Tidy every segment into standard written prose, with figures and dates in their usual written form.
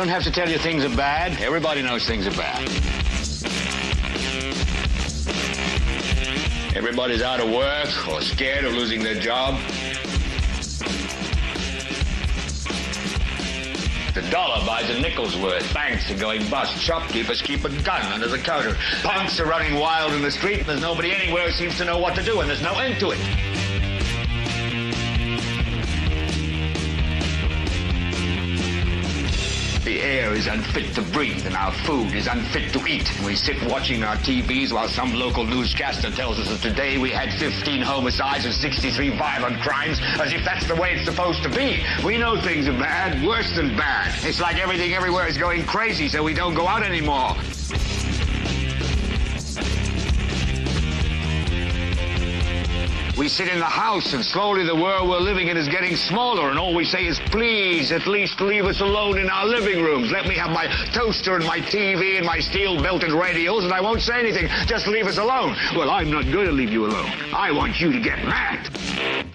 don't have to tell you things are bad. Everybody knows things are bad. Everybody's out of work or scared of losing their job. The dollar buys a nickel's worth. Banks are going bust. Shopkeepers keep a gun under the counter. Punks are running wild in the street, and there's nobody anywhere who seems to know what to do, and there's no end to it. The air is unfit to breathe, and our food is unfit to eat. We sit watching our TVs while some local newscaster tells us that today we had 15 homicides and 63 violent crimes, as if that's the way it's supposed to be. We know things are bad, worse than bad. It's like everything everywhere is going crazy, so we don't go out anymore. We sit in the house, and slowly the world we're living in is getting smaller, and all we say is, please, at least leave us alone in our living rooms. Let me have my toaster and my TV and my steel-belted radios, and I won't say anything. Just leave us alone. Well, I'm not going to leave you alone. I want you to get mad.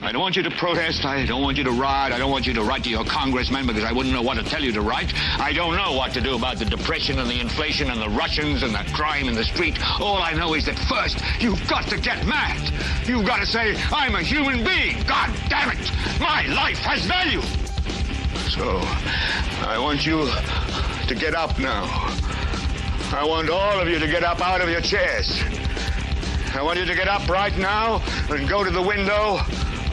I don't want you to protest. I don't want you to riot. I don't want you to write to your congressman, because I wouldn't know what to tell you to write. I don't know what to do about the depression and the inflation and the Russians and the crime in the street. All I know is that first, you've got to get mad. You've got to say, I'm a human being. God damn it. My life has value. So, I want you to get up now. I want all of you to get up out of your chairs. I want you to get up right now and go to the window,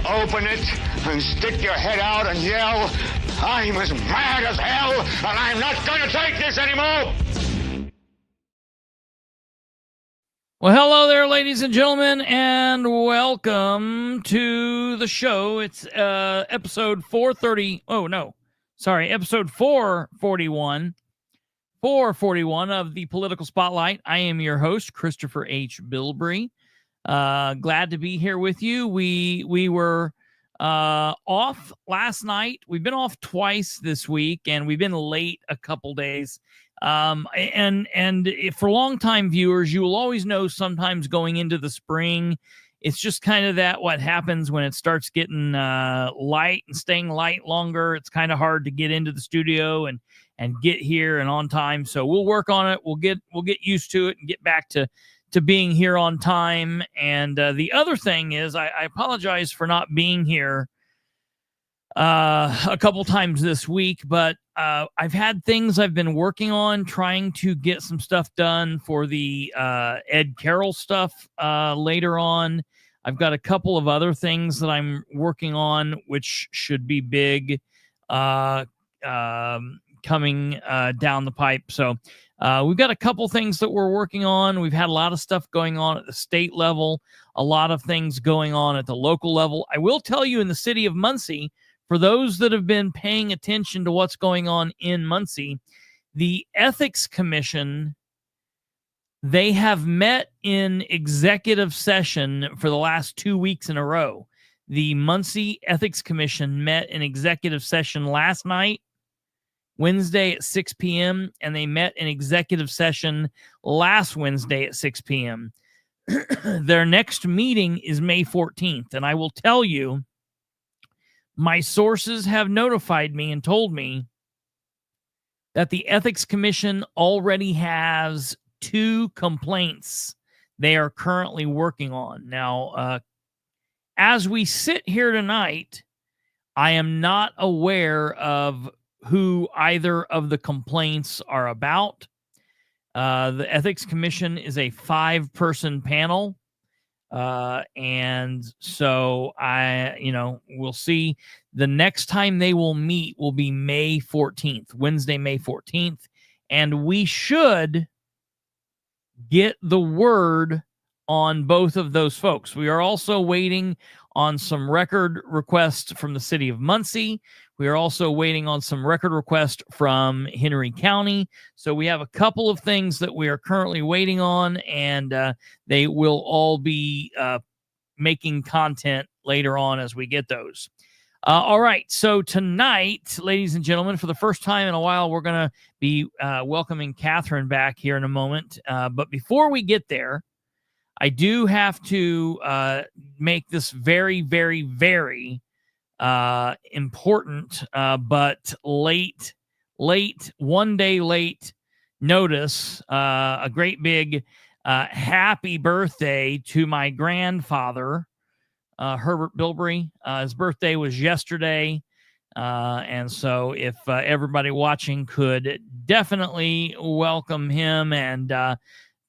open it, and stick your head out and yell, I'm as mad as hell, and I'm not going to take this anymore. Well, hello there, ladies and gentlemen, and welcome to the show. It's episode 430. Oh, no. Sorry, episode 441. 441 of the Political Spotlight. I am your host, Kristopher H. Bilbrey. Glad to be here with you. We were off last night. We've been off twice this week, and we've been late a couple days. And for longtime viewers, you will always know sometimes going into the spring, it's just kind of that what happens when it starts getting light and staying light longer. It's kind of hard to get into the studio and get here and on time. So we'll work on it. We'll get used to it and get back to being here on time. And the other thing is, I apologize for not being here a couple times this week, but I've had things I've been working on, trying to get some stuff done for the Ed Carroll stuff later on. I've got a couple of other things that I'm working on, which should be big coming down the pipe. So we've got a couple things that we're working on. We've had a lot of stuff going on at the state level, a lot of things going on at the local level. I will tell you, in the city of Muncie, for those that have been paying attention to what's going on in Muncie, the Ethics Commission, they have met in executive session for the last 2 weeks in a row. The Muncie Ethics Commission met in executive session last night, Wednesday at 6 p.m., and they met in executive session last Wednesday at 6 p.m. Their next meeting is May 14th, and I will tell you, my sources have notified me and told me that the Ethics Commission already has 2 complaints they are currently working on. Now, as we sit here tonight, I am not aware of who either of the complaints are about. The Ethics Commission is a 5-person panel. And so we'll see. The next time they will meet will be May 14th, Wednesday, May 14th. And we should get the word on both of those folks. We are also waiting on some record requests from the city of Muncie. We are also waiting on some record requests from Henry County. So we have a couple of things that we are currently waiting on, and they will all be making content later on as we get those. All right. So tonight, ladies and gentlemen, for the first time in a while, we're going to be welcoming Katherine back here in a moment. But before we get there, I do have to make this very, very, very important but late one day late notice, a great big happy birthday to my grandfather, Herbert Bilbrey. His birthday was yesterday. And so if everybody watching could definitely welcome him and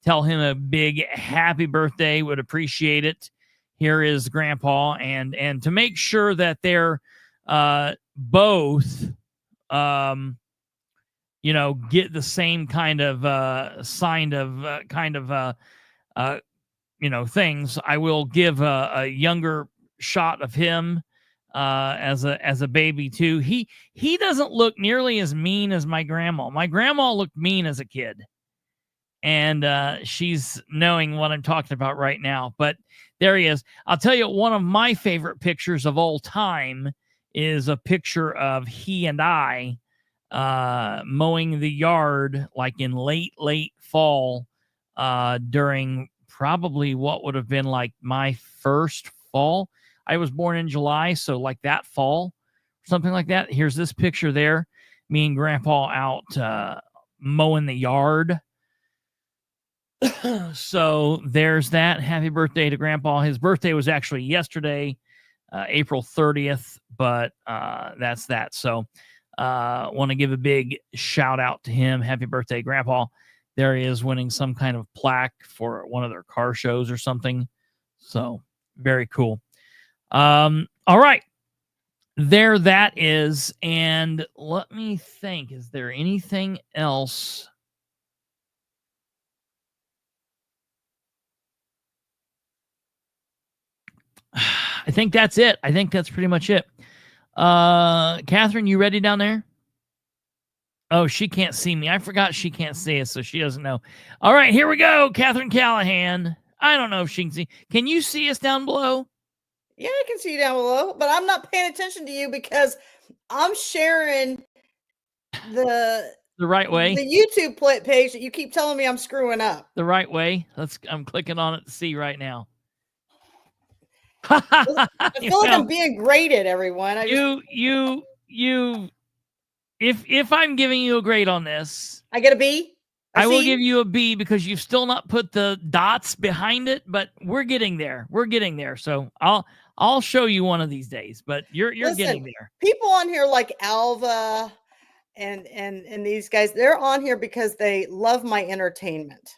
tell him a big happy birthday, would appreciate it. Here is Grandpa. And to make sure that they're both, get the same kind of things, I will give a younger shot of him as a baby too. He doesn't look nearly as mean as my grandma. My grandma looked mean as a kid, and she's knowing what I'm talking about right now. But there he is. I'll tell you, one of my favorite pictures of all time is a picture of he and I mowing the yard, like in late fall, during probably what would have been like my first fall. I was born in July, so like that fall, something like that. Here's this picture there, me and Grandpa out mowing the yard. So there's that. Happy birthday to Grandpa. His birthday was actually yesterday, April 30th, but that's that. So want to give a big shout out to him. Happy birthday, Grandpa. There he is, winning some kind of plaque for one of their car shows or something. So very cool. All right. There that is. And let me think, is there anything else? I think that's it. I think that's pretty much it. Katherine, you ready down there? Oh, she can't see me. I forgot she can't see us, so she doesn't know. All right, here we go. Katherine Callahan. I don't know if she can see. Can you see us down below? Yeah, I can see you down below, but I'm not paying attention to you because I'm sharing the right way. The YouTube page that you keep telling me I'm screwing up. The right way. I'm clicking on it to see right now. I feel like I'm being graded, everyone. If I'm giving you a grade on this, I get a B. I will give you a B because you've still not put the dots behind it, but we're getting there. We're getting there. So I'll show you one of these days, but you're getting there. People on here like Alva and these guys, they're on here because they love my entertainment.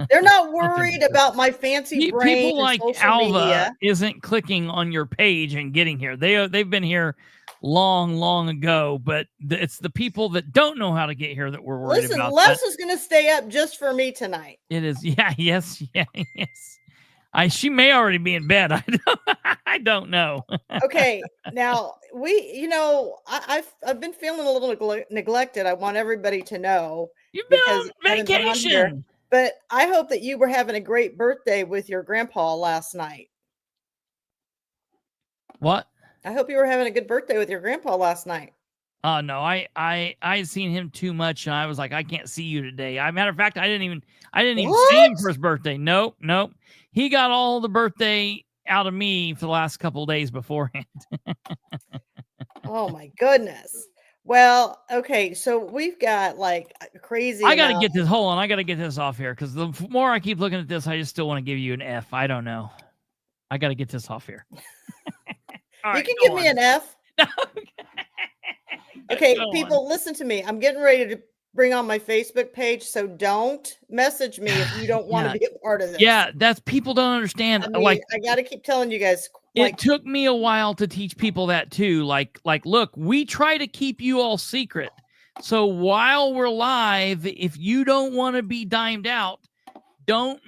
They're not worried about my fancy brain. People like Alva media isn't clicking on your page and getting here. They've been here long ago, but it's the people that don't know how to get here that we're worried about. Listen, Les is going to stay up just for me tonight. It is. Yeah. Yes. She may already be in bed. I don't know. Okay. Now I've been feeling a little neglected. I want everybody to know. You've been on vacation. But I hope that you were having a great birthday with your grandpa last night. What? I hope you were having a good birthday with your grandpa last night. No, I seen him too much, and I was like, I can't see you today. Matter of fact, I didn't even see him for his birthday. Nope. He got all the birthday out of me for the last couple of days beforehand. Oh my goodness. Well, okay, so we've got like crazy. I got to get this. Hold on, I got to get this off here because the more I keep looking at this, I just still want to give you an F. I don't know. I got to get this off here. You can give me an F. Okay, people, listen to me. I'm getting ready to bring on my Facebook page, so don't message me if you don't want to be a part of this. Yeah, that's people don't understand. I mean, I got to keep telling you guys. It took me a while to teach people that too. Like, look, we try to keep you all secret. So while we're live, if you don't want to be dimed out, don't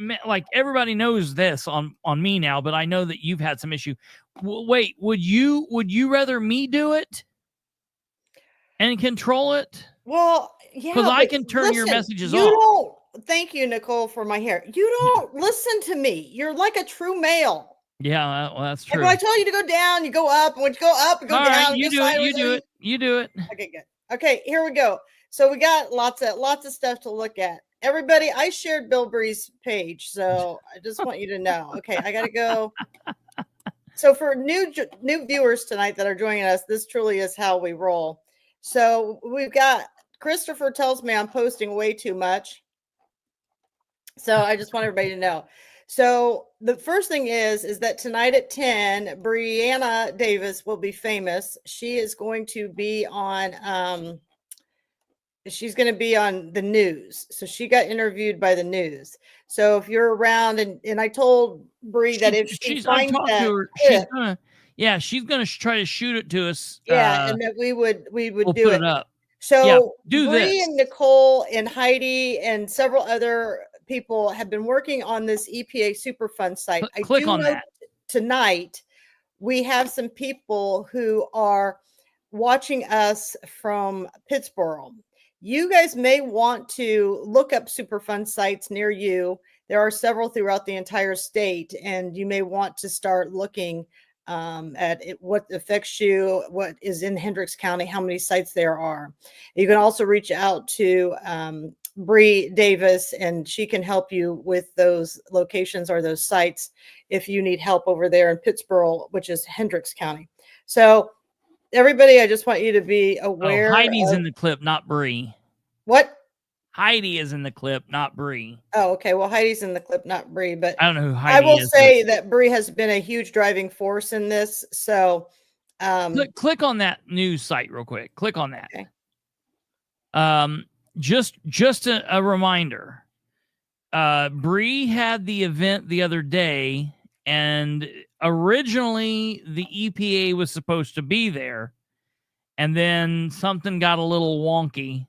everybody knows this on me now, but I know that you've had some issue. Wait, would you rather me do it and control it? Well, yeah, because I can turn your messages off. Don't. Thank you, Nicole, for my hair. You don't listen to me. You're like a true male. Yeah, well, that's true. When I tell you to go down, you go up. And when you go up, you go down. Right, you do it. Okay, good. Okay, here we go. So we got lots of stuff to look at. Everybody, I shared Bilbrey's page, so I just want you to know. Okay, I got to go. So for new viewers tonight that are joining us, this truly is how we roll. So we've got Kristopher tells me I'm posting way too much. So I just want everybody to know. So the first thing is that tonight at 10, Brianna Davis will be famous. She is going to be on she's going to be on the news. So she got interviewed by the news. So if you're around, and I told Bree that if she finds that, to her, she's gonna try to shoot it to us. And that we would we'll do put it up. So do Bree this. and Nicole and Heidi and several other people have been working on this EPA Superfund site. Click on that. Tonight, we have some people who are watching us from Pittsburgh. You guys may want to look up Superfund sites near you. There are several throughout the entire state, and you may want to start looking at what affects you, what is in Hendricks County, how many sites there are. You can also reach out to Bree Davis, and she can help you with those locations or those sites if you need help over there in Pittsburgh, which is Hendricks County. So everybody, I just want you to be aware. Heidi's in the clip, not Bree. What? Heidi is in the clip, not Bree. Oh, okay. Well, Heidi's in the clip, not Bree, but I don't know who Heidi is. I will say that Bree has been a huge driving force in this. So click on that news site real quick. Click on that. Okay. Just a reminder. Bree had the event the other day, and originally the EPA was supposed to be there, and then something got a little wonky.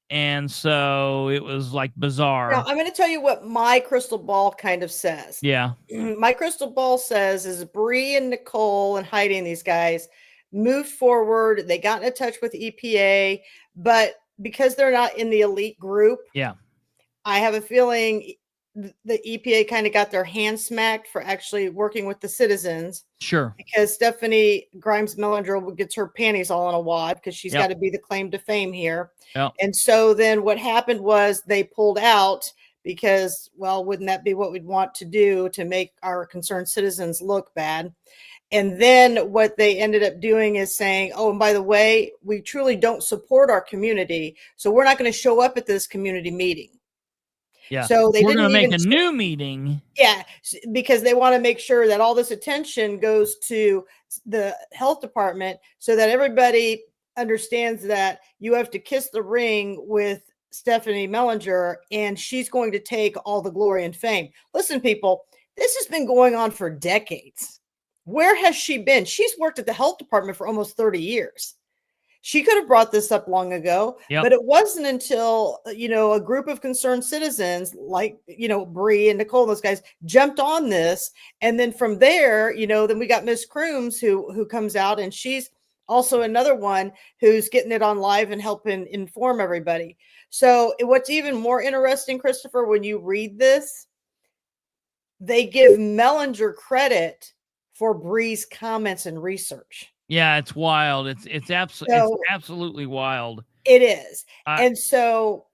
And so it was like bizarre. Now, I'm going to tell you what my crystal ball kind of says. Yeah. My crystal ball says is Bree and Nicole and Heidi and these guys moved forward. They got in touch with EPA, but because they're not in the elite group, I have a feeling the EPA kind of got their hands smacked for actually working with the citizens. Sure. Because Stephanie Grimes Mellinger gets her panties all in a wad because she's got to be the claim to fame here. And so then what happened was they pulled out because, well, wouldn't that be what we'd want to do to make our concerned citizens look bad? And then what they ended up doing is saying, oh, and by the way, we truly don't support our community, so we're not going to show up at this community meeting. Yeah. So we're going to make a new meeting. Yeah, because they want to make sure that all this attention goes to the health department so that everybody understands that you have to kiss the ring with Stephanie Mellinger, and she's going to take all the glory and fame. Listen, people, this has been going on for decades. Where has she been? She's worked at the health department for almost 30 years. She could have brought this up long ago, but it wasn't until, a group of concerned citizens like, Bree and Nicole, those guys jumped on this. And then from there, then we got Miss Crooms who comes out, and she's also another one who's getting it on live and helping inform everybody. So what's even more interesting, Kristopher, when you read this, they give Mellinger credit for Bree's comments and research. Yeah, it's wild. It's absolutely wild. It is. And so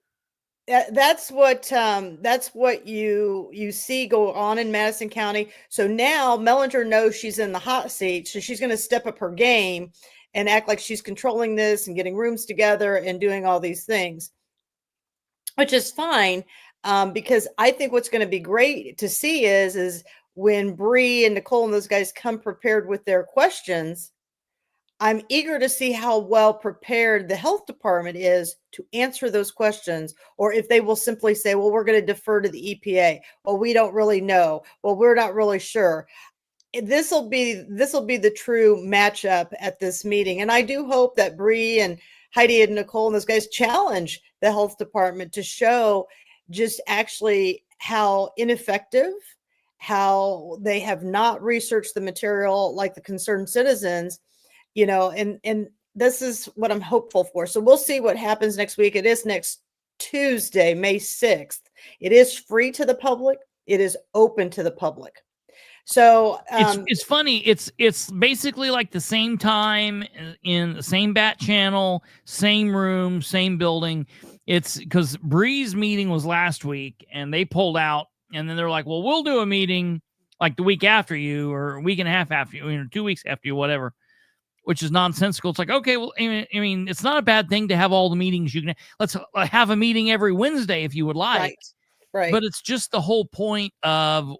that's what you see go on in Madison County. So now Mellinger knows she's in the hot seat, so she's going to step up her game and act like she's controlling this and getting rooms together and doing all these things, which is fine, because I think what's going to be great to see is when Bree and Nicole and those guys come prepared with their questions. I'm eager to see how well prepared the health department is to answer those questions, or if they will simply say, well, we're going to defer to the EPA. Well, we don't really know. Well, we're not really sure. This will be the true matchup at this meeting. And I do hope that Bree and Heidi and Nicole and those guys challenge the health department to show just actually how ineffective, how they have not researched the material like the concerned citizens. And this is what I'm hopeful for. So we'll see what happens next week. It is next Tuesday, May 6th. It is free to the public. It is open to the public. So it's funny. It's basically like the same time in the same bat channel, same room, same building. It's because Bree's meeting was last week and they pulled out, and then they're like, well, we'll do a meeting like the week after you, or a week and a half after you, 2 weeks after you, whatever. which is nonsensical. It's like, okay, well, I mean, it's not a bad thing to have all the meetings. You can let's have a meeting every Wednesday if you would like. Right. But it's just the whole point of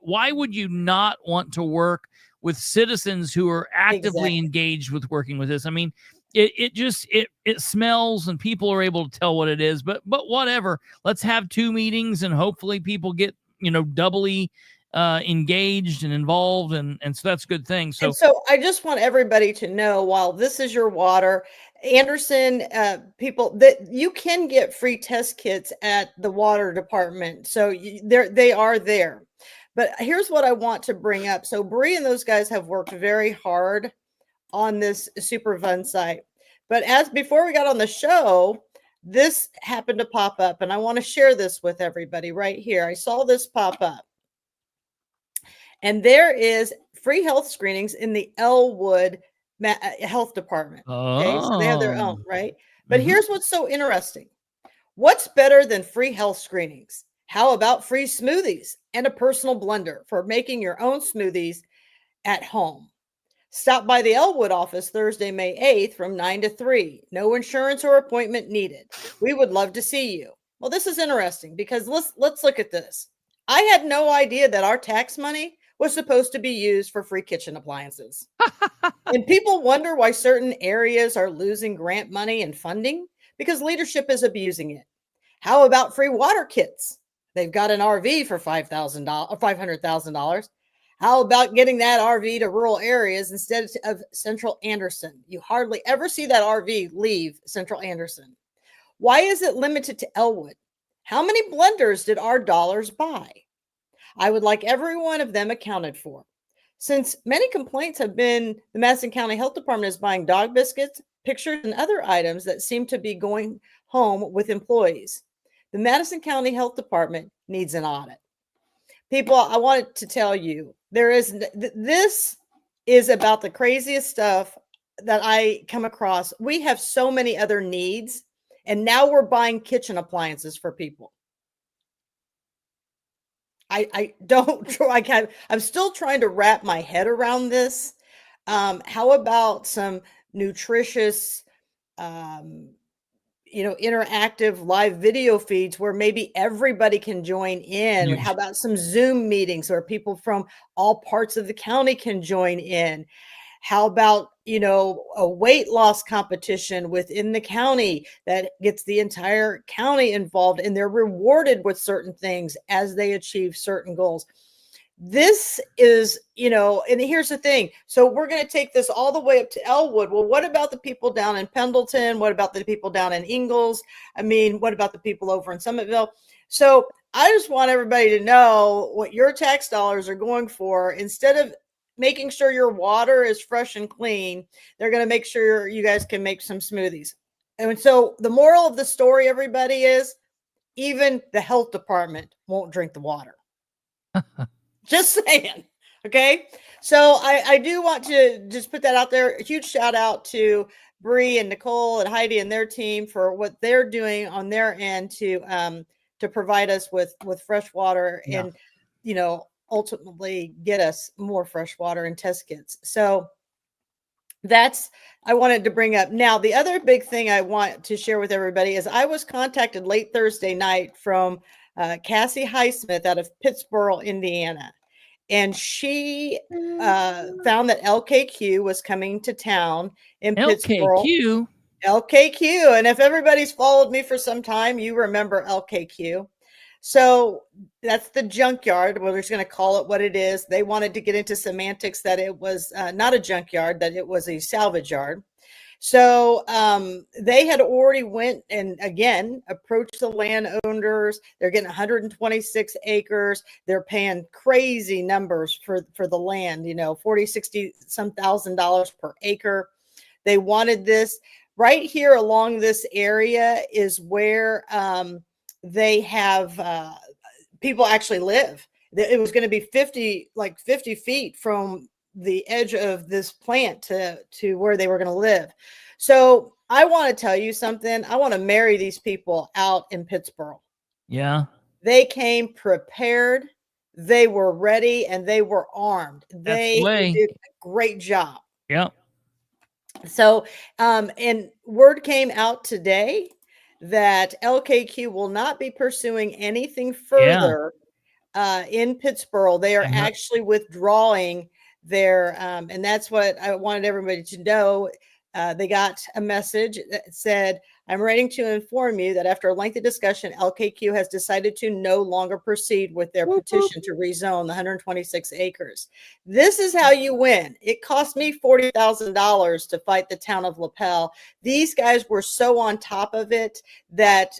why would you not want to work with citizens who are actively engaged with working with this? I mean, it smells and people are able to tell what it is, but whatever. Let's have 2 meetings and hopefully people get, doubly engaged and involved, and so that's a good thing. So I just want everybody to know, while this is your water, Anderson, people, that you can get free test kits at the water department. So they are there. But here's what I want to bring up. So Bree and those guys have worked very hard on this super fun site. But before we got on the show, this happened to pop up, and I want to share this with everybody right here. I saw this pop up. And there is free health screenings in the Elwood Health Department. Okay, so they have their own, right? But here's what's so interesting. What's better than free health screenings? How about free smoothies and a personal blender for making your own smoothies at home? Stop by the Elwood office Thursday, May 8th from 9 to 3. No insurance or appointment needed. We would love to see you. Well, this is interesting because let's look at this. I had no idea that our tax money was supposed to be used for free kitchen appliances. And people wonder why certain areas are losing grant money and funding because leadership is abusing it. How about free water kits? They've got an RV for $5,000 or $500,000. How about getting that RV to rural areas instead of Central Anderson? You hardly ever see that RV leave Central Anderson. Why is it limited to Elwood? How many blenders did our dollars buy? I would like every one of them accounted for. Since many complaints have been the Madison County Health Department is buying dog biscuits, pictures, and other items that seem to be going home with employees. The Madison County Health Department needs an audit. People, I wanted to tell you, this is about the craziest stuff that I come across. We have so many other needs, and now we're buying kitchen appliances for people. I'm still trying to wrap my head around this. How about some nutritious, interactive live video feeds where maybe everybody can join in? Huge. How about some Zoom meetings where people from all parts of the county can join in? How about, a weight loss competition within the county that gets the entire county involved and they're rewarded with certain things as they achieve certain goals? This is, and here's the thing. So we're going to take this all the way up to Elwood. Well, what about the people down in Pendleton? What about the people down in Ingalls? I mean, what about the people over in Summitville? So I just want everybody to know what your tax dollars are going for. Instead of making sure your water is fresh and clean, they're going to make sure you guys can make some smoothies. And so the moral of the story, everybody, is even the health department won't drink the water. Just saying. Okay. So I do want to just put that out there. A huge shout out to Bree and Nicole and Heidi and their team for what they're doing on their end to provide us with fresh water and, ultimately get us more fresh water and test kits. So I wanted to bring up. Now, the other big thing I want to share with everybody is I was contacted late Thursday night from Cassie Highsmith out of Pittsboro, Indiana. And she found that LKQ was coming to town in Pittsboro. LKQ. And if everybody's followed me for some time, you remember LKQ. So that's the junkyard. We're just going to call it what it is. They wanted to get into semantics that it was not a junkyard, that it was a salvage yard. So they had already went and again approached the landowners. They're getting 126 acres. They're paying crazy numbers for the land, $40,000, $60,000 some per acre. They wanted this right here along this area is where they have people actually live. It was going to be 50 feet from the edge of this plant to where they were going to live. So I want to tell you something. I want to marry these people out in Pittsboro. Yeah. They came prepared. They were ready and they were armed. They did a great job. Yeah. So, and word came out today that LKQ will not be pursuing anything further in Pittsburgh. They are actually withdrawing their, and that's what I wanted everybody to know. They got a message that said, I'm writing to inform you that after a lengthy discussion, LKQ has decided to no longer proceed with their petition to rezone the 126 acres. This is how you win. It cost me $40,000 to fight the town of Lapel. These guys were so on top of it that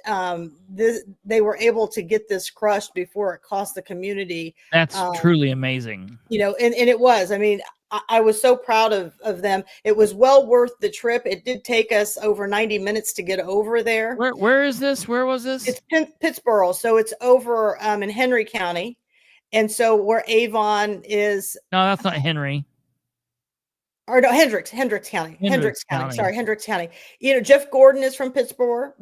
they were able to get this crushed before it cost the community. That's truly amazing. You know, and it was. I mean, I was so proud of them. It was well worth the trip. It did take us over 90 minutes to get over there. Where is this? Where was this? It's Pittsburgh. So it's over in Henry County. And so where Avon is. No, that's not Henry. Or no, Hendricks County. Sorry, Hendricks County. You know, Jeff Gordon is from Pittsburgh.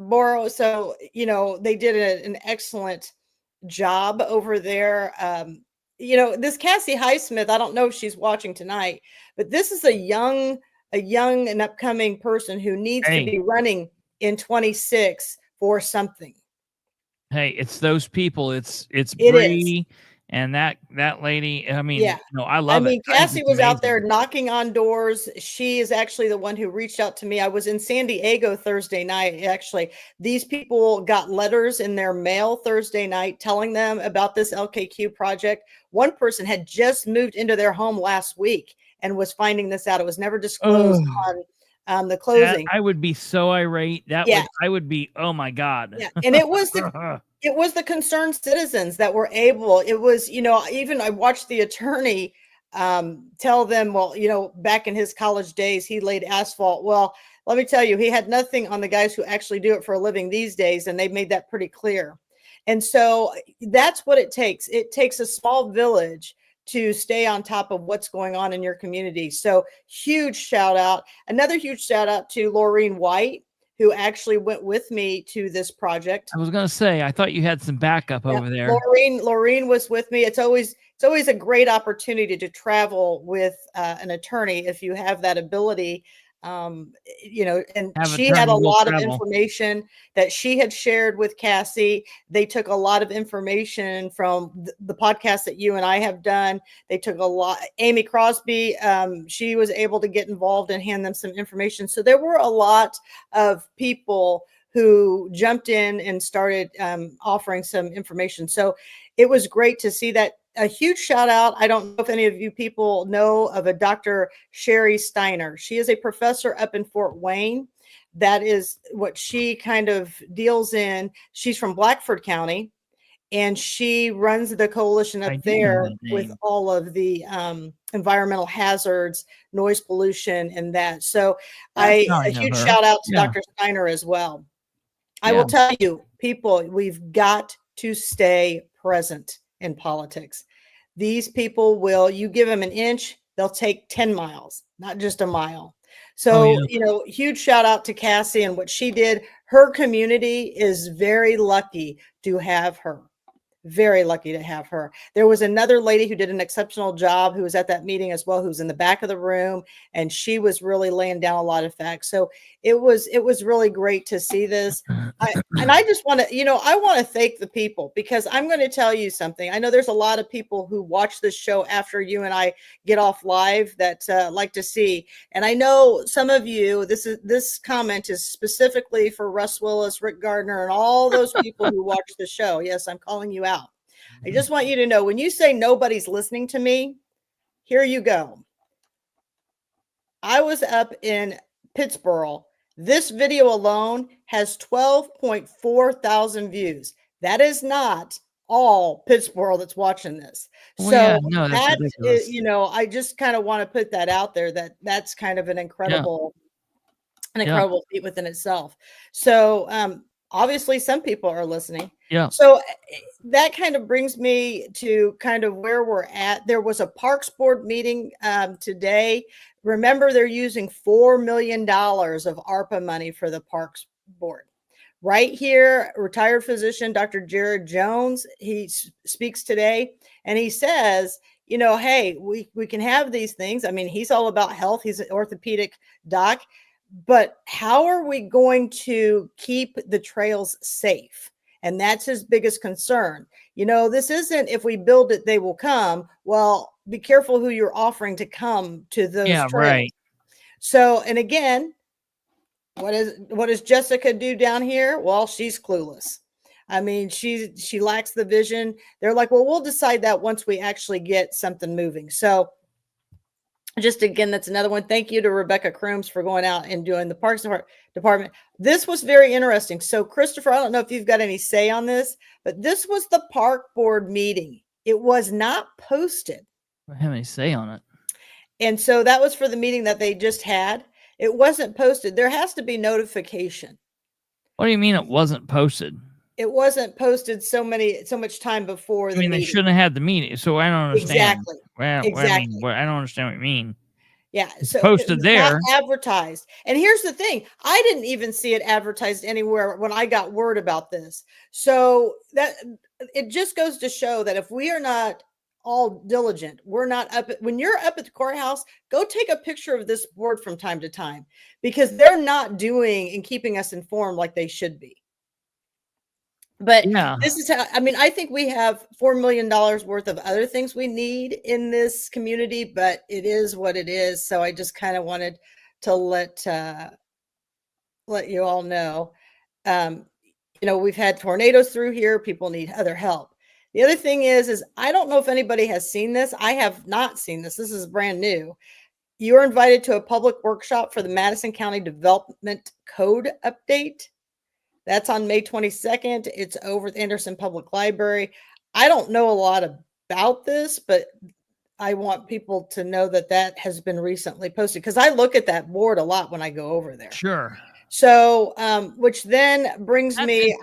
So, you know, they did an excellent job over there. You know, this Cassie Highsmith, I don't know if she's watching tonight, but this is a young and upcoming person who needs to be running in 26 for something. Hey, it's those people. It's Bree and that lady. I mean, you know, I love it. I mean, Cassie was out there knocking on doors. She is actually the one who reached out to me. I was in San Diego Thursday night. Actually, these people got letters in their mail Thursday night telling them about this LKQ project. One person had just moved into their home last week and was finding this out. It was never disclosed on the closing. I would be so irate. I would be, oh my God. Yeah. And it was the concerned citizens that were able. It was, you know, even I watched the attorney tell them, well, you know, back in his college days, he laid asphalt. Well, let me tell you, he had nothing on the guys who actually do it for a living these days. And they made that pretty clear. And so that's what it takes. It takes a small village to stay on top of what's going on in your community. So huge shout out. Another huge shout out to Laureen White, who actually went with me to this project. I was going to say, I thought you had some backup over there. Laureen was with me. It's always a great opportunity to travel with an attorney if you have that ability. You know, and she had a lot of information that she had shared with Cassie. They took a lot of information from the podcast that you and I have done. They took a lot. Amy Crosby, she was able to get involved and hand them some information. So there were a lot of people who jumped in and started offering some information. So it was great to see that. A huge shout out. I don't know if any of you people know of a Dr. Sherry Steiner. She is a professor up in Fort Wayne. That is what she kind of deals in. She's from Blackford County, and she runs the coalition up there with all of the environmental hazards, noise pollution, and that. So a huge shout out to Dr. Steiner as well. I will tell you, people, we've got to stay present in politics. These people will, you give them an inch, they'll take 10 miles, not just a mile. So, you know, huge shout out to Cassie and what she did. Her community is very lucky to have her. Very lucky to have her. There was another lady who did an exceptional job who was at that meeting as well, who's in the back of the room, and she was really laying down a lot of facts. So it was really great to see this. I just want to, you know, I want to thank the people, because I'm going to tell you something. I know there's a lot of people who watch this show after you and I get off live that like to see. And I know some of you, this comment is specifically for Russ Willis, Rick Gardner, and all those people who watch the show. Yes, I'm calling you out. I just want you to know, when you say nobody's listening to me, here you go. I was up in Pittsburgh. This video alone has 12.4 thousand views. That is not all Pittsburgh that's watching this. So that is, you know, I just kind of want to put that out there, that's kind of an incredible feat within itself. So obviously some people are listening. Yeah. So that kind of brings me to kind of where we're at. There was a Parks Board meeting today. Remember, they're using $4 million of ARPA money for the Parks Board. Right here, retired physician Dr. Jared Jones, he speaks today, and he says, hey, we can have these things. I mean, he's all about health. He's an orthopedic doc, but how are we going to keep the trails safe? And that's his biggest concern. This isn't if we build it, they will come. Well, be careful who you're offering to come to those trails. Right. So, and again, what does Jessica do down here? Well, she's clueless. I mean, she lacks the vision. They're like, well, we'll decide that once we actually get something moving. So just again, that's another one. Thank you to Rebecca Crooms for going out and doing the Parks Department. This was very interesting. So Kristopher, I don't know if you've got any say on this, but this was the park board meeting. It was not posted. I don't have any say on it. And so that was for the meeting that they just had. It wasn't posted. There has to be notification. What do you mean it wasn't posted? It wasn't posted so much time before the meeting. They shouldn't have had the meeting. So I don't understand. Exactly. Well, exactly. I don't understand what you mean. Yeah. It's posted there. Not advertised. And here's the thing. I didn't even see it advertised anywhere when I got word about this. So that it just goes to show that if we are not all diligent, we're not when you're up at the courthouse, go take a picture of this board from time to time, because they're not doing and keeping us informed like they should be. But this is how, I think we have $4 million worth of other things we need in this community, but it is what it is. So I just kind of wanted to let you all know, we've had tornadoes through here. People need other help. The other thing is I don't know if anybody has seen this. I have not seen this. This is brand new. You're invited to a public workshop for the Madison County Development Code update. That's on May 22nd. It's over at Anderson Public Library. I don't know a lot about this, but I want people to know that has been recently posted, because I look at that board a lot when I go over there. Sure. So, which then brings me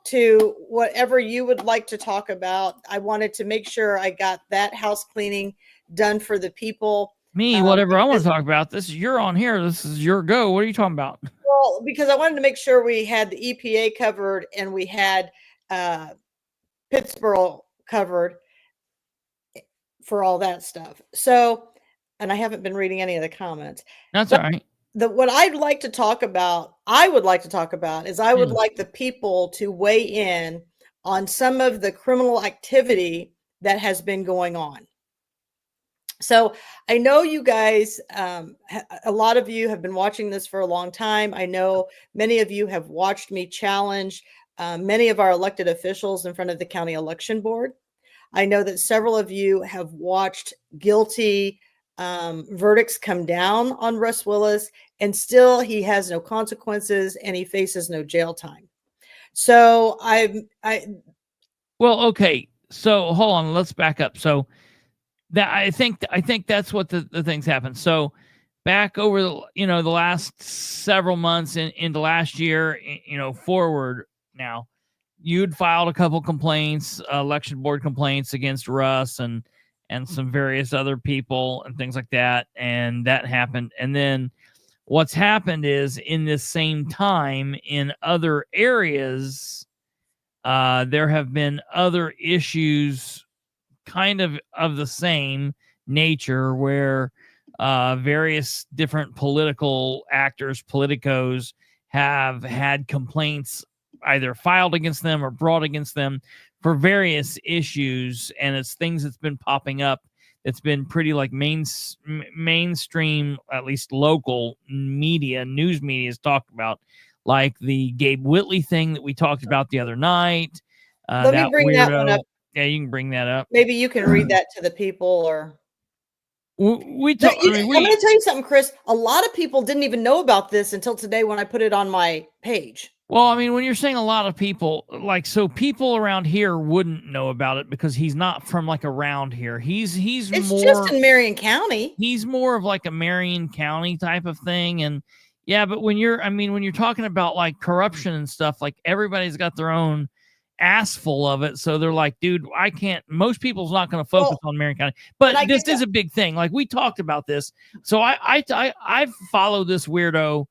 to whatever you would like to talk about. I wanted to make sure I got that house cleaning done for the people. Whatever I want to talk about. You're on here. This is your go. What are you talking about? Well, because I wanted to make sure we had the EPA covered and we had Pittsburgh covered for all that stuff. So, and I haven't been reading any of the comments. That's all right. What I would like to talk about is I would like the people to weigh in on some of the criminal activity that has been going on. So I know you guys, a lot of you have been watching this for a long time. I know many of you have watched me challenge many of our elected officials in front of the county election board. I know that several of you have watched guilty verdicts come down on Russ Willis, and still he has no consequences and he faces no jail time. So okay. So hold on, let's back up. So that I think that's what the things happen. So back over the last several months into last year, forward now, you'd filed a couple complaints, election board complaints against Russ and some various other people and things like that. And that happened. And then what's happened is in this same time in other areas, there have been other issues kind of the same nature where various different political actors, politicos, have had complaints either filed against them or brought against them for various issues. And it's things that's been popping up. It's been pretty like mainstream, at least local media, news media has talked about, like the Gabe Whitley thing that we talked about the other night. Let me bring that one up. Yeah, you can bring that up. Maybe you can read that to the people, or I'm going to tell you something, Chris. A lot of people didn't even know about this until today when I put it on my page. Well, when you're saying a lot of people, so people around here wouldn't know about it because he's not from around here. It's more just in Marion County. He's more of a Marion County type of thing. And yeah, but when you're talking about corruption and stuff, everybody's got their own ass full of it. So they're like, dude, I can't, most people's not going to focus on Marion County, but this is a big thing. We talked about this. So I've followed this weirdo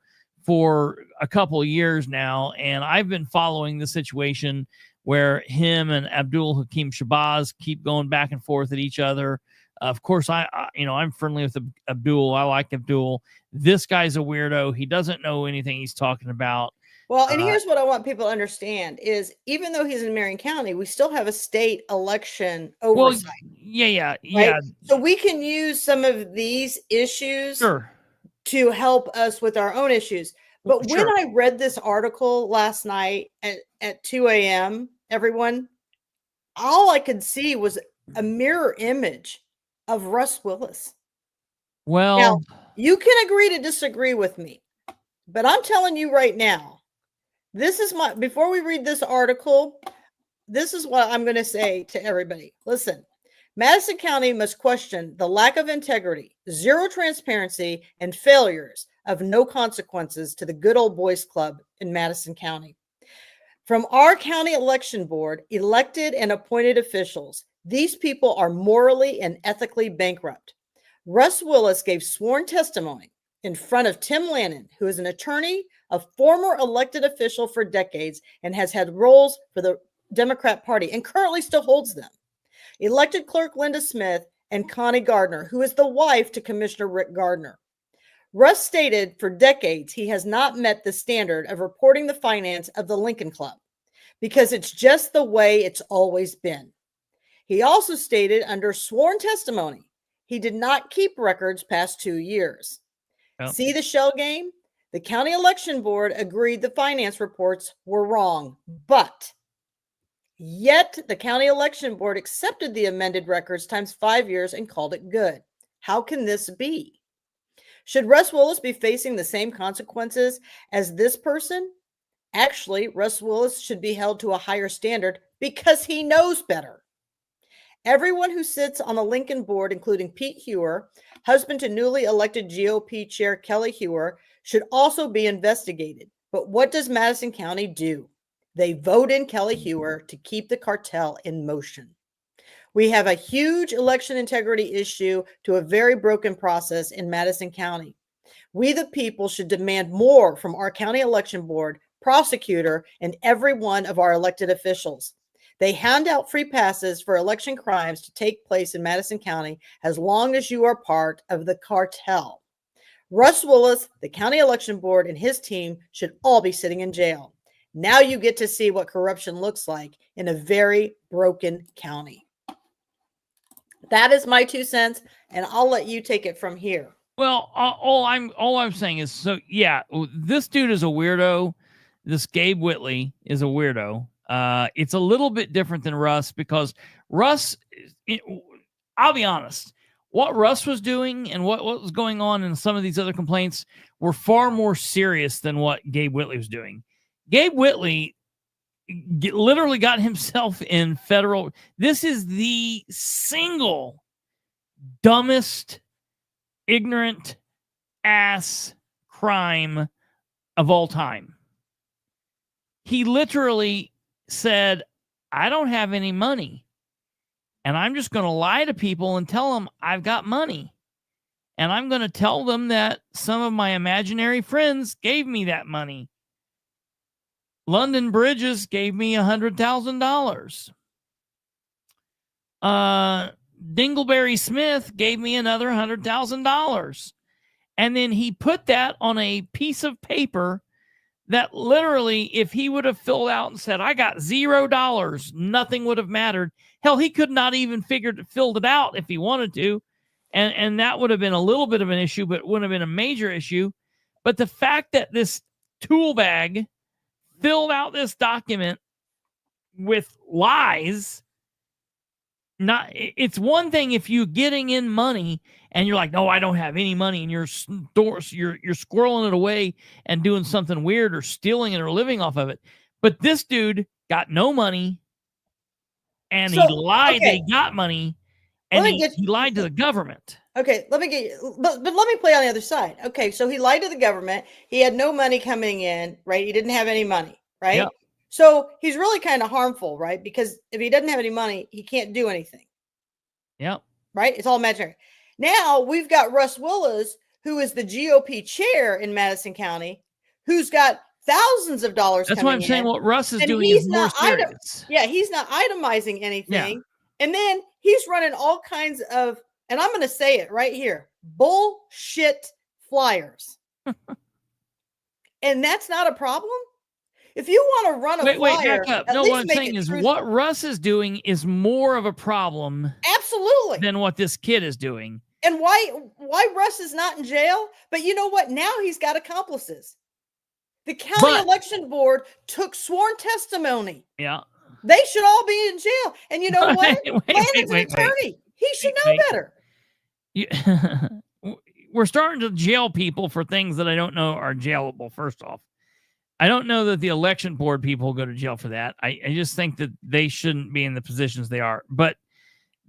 for a couple of years now. And I've been following the situation where him and Abdul Hakim Shabazz keep going back and forth at each other Of course, I'm friendly with Abdul. I like Abdul. This guy's a weirdo. He doesn't know anything he's talking about. Well, and here's what I want people to understand is even though he's in Marion County, we still have a state election oversight. Well, yeah. Right? So we can use some of these issues to help us with our own issues. But when I read this article last night at 2 a.m., everyone, all I could see was a mirror image of Russ Willis. Well, now, you can agree to disagree with me, but I'm telling you right now, before we read this article, this is what I'm going to say to everybody. Listen, Madison County must question the lack of integrity, zero transparency, and failures of no consequences to the good old boys club in Madison County. From our county election board, elected and appointed officials, these people are morally and ethically bankrupt. Russ Willis gave sworn testimony in front of Tim Lannon, who is an attorney, a former elected official for decades, and has had roles for the Democrat Party and currently still holds them. Elected clerk Linda Smith and Connie Gardner, who is the wife to Commissioner Rick Gardner. Russ stated for decades he has not met the standard of reporting the finance of the Lincoln Club because it's just the way it's always been. He also stated under sworn testimony he did not keep records past 2 years. Yep. See the shell game? The county election board agreed the finance reports were wrong, but yet the county election board accepted the amended records times 5 years and called it good. How can this be? Should Russ Willis be facing the same consequences as this person? Actually, Russ Willis should be held to a higher standard because he knows better. Everyone who sits on the Lincoln board, including Pete Hewer, husband to newly elected GOP Chair Kelly Hewer, should also be investigated. But what does Madison County do? They vote in Kelly Hewer to keep the cartel in motion. We have a huge election integrity issue to a very broken process in Madison County. We, the people, should demand more from our county election board, prosecutor, and every one of our elected officials. They hand out free passes for election crimes to take place in Madison County as long as you are part of the cartel. Russ Willis, the county election board, and his team should all be sitting in jail. Now you get to see what corruption looks like in a very broken county. That is my 2 cents, and I'll let you take it from here. Well, all I'm saying is, so yeah, this dude is a weirdo. This Gabe Whitley is a weirdo. It's a little bit different than Russ because Russ, I'll be honest, what Russ was doing and what was going on in some of these other complaints were far more serious than what Gabe Whitley was doing. Gabe Whitley literally got himself in federal. This is the single dumbest, ignorant ass crime of all time. He literally said, I don't have any money, and I'm just going to lie to people and tell them I've got money. And I'm going to tell them that some of my imaginary friends gave me that money. London Bridges gave me $100,000. Dingleberry Smith gave me another $100,000. And then he put that on a piece of paper that literally, if he would have filled out and said, I got $0, nothing would have mattered. Hell, he could not even filled it out if he wanted to. And that would have been a little bit of an issue, but it wouldn't have been a major issue. But the fact that this tool bag filled out this document with lies, it's one thing if you're getting in money and you're like, no, I don't have any money, and you're squirreling it away and doing something weird or stealing it or living off of it. But this dude got no money, and he lied that he got money, and he lied to the government. Okay, let me get you, but let me play on the other side. Okay, so he lied to the government. He had no money coming in, right? He didn't have any money, right? Yep. So he's really kind of harmful, right? Because if he doesn't have any money, he can't do anything. Yep. Right? It's all imaginary. Now we've got Russ Willis, who is the GOP chair in Madison County, who's got thousands of dollars. That's why I'm saying what Russ is doing is more serious. He's not itemizing anything. Yeah. And then he's running all kinds of and I'm going to say it right here, bullshit flyers. And that's not a problem. If you want to run a flyer, back up. No, what I'm saying is what Russ is doing is more of a problem. Absolutely. Than what this kid is doing. And why Russ is not in jail? But you know what? Now he's got accomplices. The county election board took sworn testimony. Yeah. They should all be in jail. And you know what? Landon's an attorney. He should know better. We're starting to jail people for things that I don't know are jailable, first off. I don't know that the election board people go to jail for that. I just think that they shouldn't be in the positions they are. But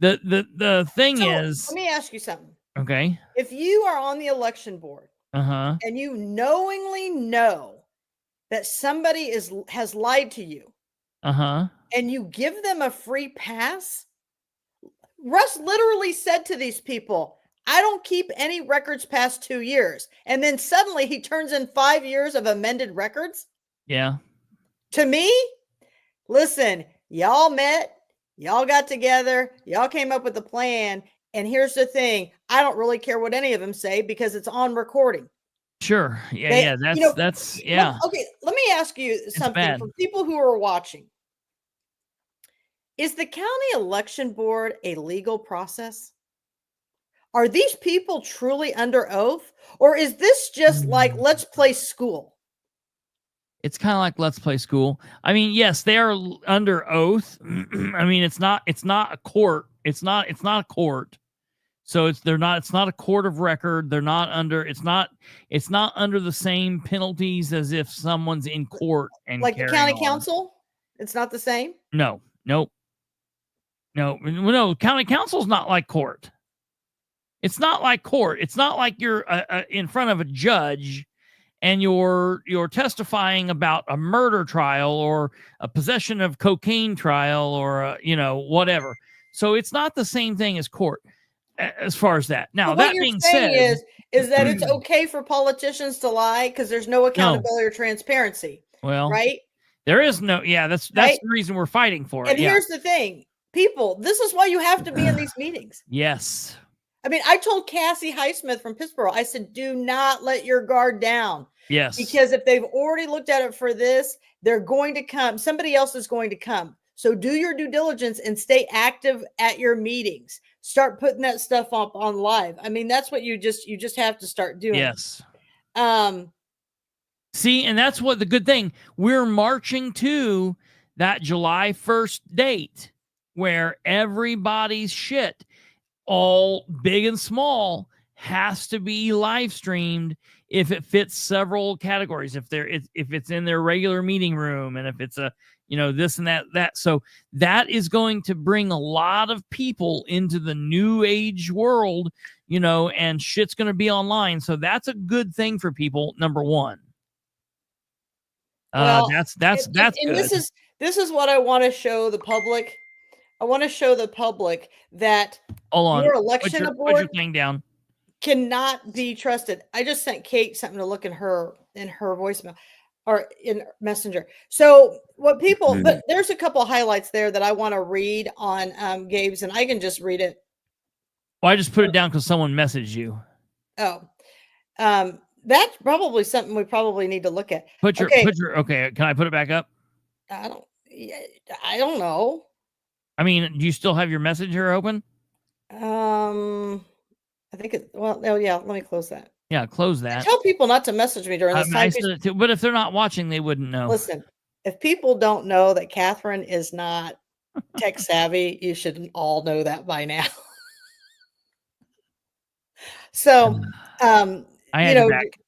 the thing is... Let me ask you something. Okay. If you are on the election board and you knowingly know that somebody has lied to you and you give them a free pass, Russ literally said to these people, I don't keep any records past 2 years. And then suddenly he turns in 5 years of amended records. Yeah. To me, listen, y'all met, y'all got together, y'all came up with a plan. And here's the thing. I don't really care what any of them say because it's on recording. Sure. Yeah. That's. Okay. Let me ask you something for people who are watching. Is the county election board a legal process? Are these people truly under oath? Or is this just like, let's play school? It's kind of like let's play school. I mean, yes, they are under oath. I mean, it's not a court. It's not a court. So it's not a court of record. They're not under, it's not under the same penalties as if someone's in court and like the county council. It's not the same. No. County council's not like court. It's not like court. It's not like you're in front of a judge and you're testifying about a murder trial or a possession of cocaine trial or whatever. So it's not the same thing as court as far as that. Now, that being said, is that it's okay for politicians to lie because there's no accountability or transparency. Well, right? There is no. Yeah, that's the reason we're fighting for it. And here's the thing, people. This is why you have to be in these meetings. Yes. I mean, I told Cassie Highsmith from Pittsburgh, I said, do not let your guard down. Yes. Because if they've already looked at it for this, they're going to come. Somebody else is going to come. So do your due diligence and stay active at your meetings. Start putting that stuff up on live. I mean, that's what you just have to start doing. Yes. See, and that's what the good thing. We're marching to that July 1st date where everybody's shit, all big and small, has to be live streamed if it fits several categories. If it's in their regular meeting room, and if it's a this and that. So that is going to bring a lot of people into the new age world, and shit's going to be online. So that's a good thing for people. Number one. That's good. This is what I want to show the public. I want to show the public that your election board put your thing down. Cannot be trusted. I just sent Kate something to look in her voicemail or in Messenger. So what people, but there's a couple of highlights there that I want to read on Gabe's, and I can just read it. Well, I just put it down because someone messaged you. Oh, that's probably something we probably need to look at. Okay. Can I put it back up? I don't know. I mean, do you still have your messenger open? I think let me close that. Yeah, close that. I tell people not to message me during this time. But if they're not watching, they wouldn't know. Listen, if people don't know that Katherine is not tech savvy, you should all know that by now. So, I had it back.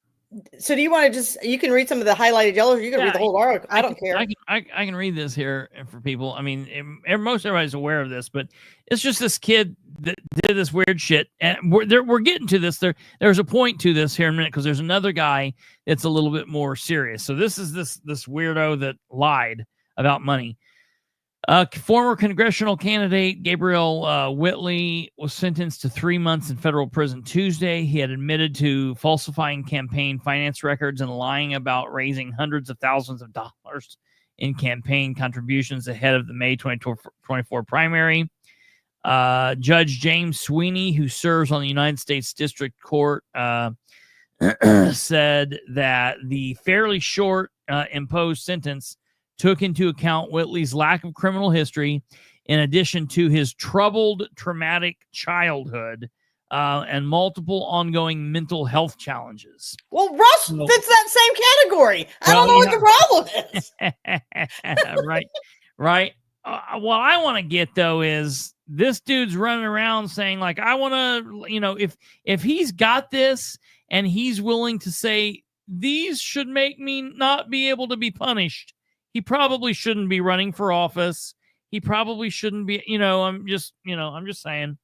So do you want to you can read some of the highlighted yellow, or you can read the whole article. I don't care. I can read this here for people. I mean, most everybody's aware of this, but it's just this kid that did this weird shit. And we're getting to this. There's a point to this here in a minute because there's another guy that's a little bit more serious. So this is this weirdo that lied about money. Former congressional candidate Gabriel Whitley was sentenced to 3 months in federal prison Tuesday. He had admitted to falsifying campaign finance records and lying about raising hundreds of thousands of dollars in campaign contributions ahead of the May 2024 primary. Judge James Sweeney, who serves on the United States District Court, said that the fairly short imposed sentence took into account Whitley's lack of criminal history, in addition to his troubled, traumatic childhood and multiple ongoing mental health challenges. Well, Russ fits that same category. I don't know what the problem is. Right. What I want to get, though, is this dude's running around saying, like, I want to, if he's got this and he's willing to say, these should make me not be able to be punished, he probably shouldn't be running for office. He probably shouldn't be, I'm just saying.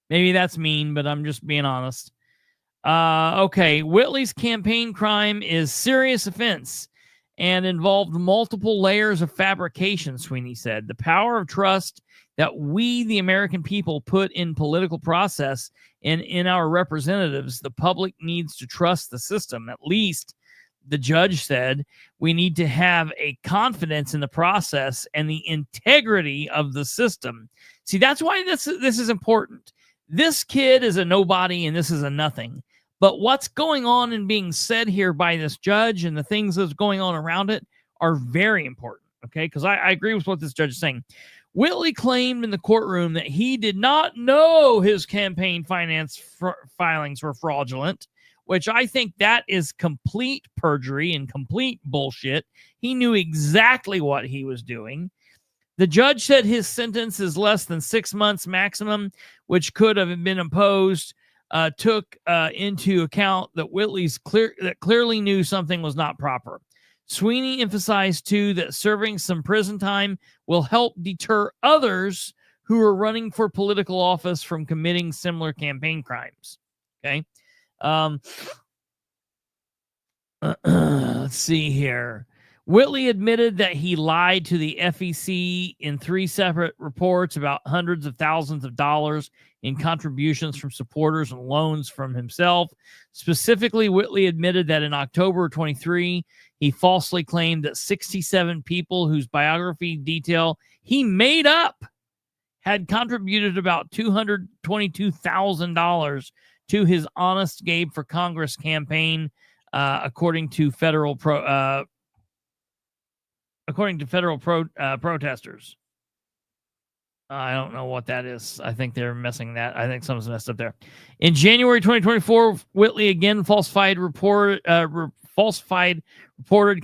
Maybe that's mean, but I'm just being honest. Okay, Whitley's campaign crime is serious offense and involved multiple layers of fabrication, Sweeney said. The power of trust that we, the American people, put in political process and in our representatives, the public needs to trust the system. At least, the judge said, we need to have a confidence in the process and the integrity of the system. See, that's why this is important. This kid is a nobody and this is a nothing. But what's going on and being said here by this judge and the things that's going on around it are very important, okay? Because I agree with what this judge is saying. Whitley claimed in the courtroom that he did not know his campaign finance filings were fraudulent, which I think that is complete perjury and complete bullshit. He knew exactly what he was doing. The judge said his sentence is less than 6 months maximum, which could have been imposed, took into account that Whitley's clearly knew something was not proper. Sweeney emphasized, too, that serving some prison time will help deter others who are running for political office from committing similar campaign crimes. Okay. Let's see here. Whitley admitted that he lied to the FEC in 3 separate reports about hundreds of thousands of dollars in contributions from supporters and loans from himself. Specifically, Whitley admitted that in October 23, he falsely claimed that 67 people whose biography detail he made up had contributed about $222,000 to his Honest Gabe for Congress campaign, according to federal protesters. I don't know what that is. I think they're messing that. I think something's messed up there. In January 2024, Whitley again falsified reported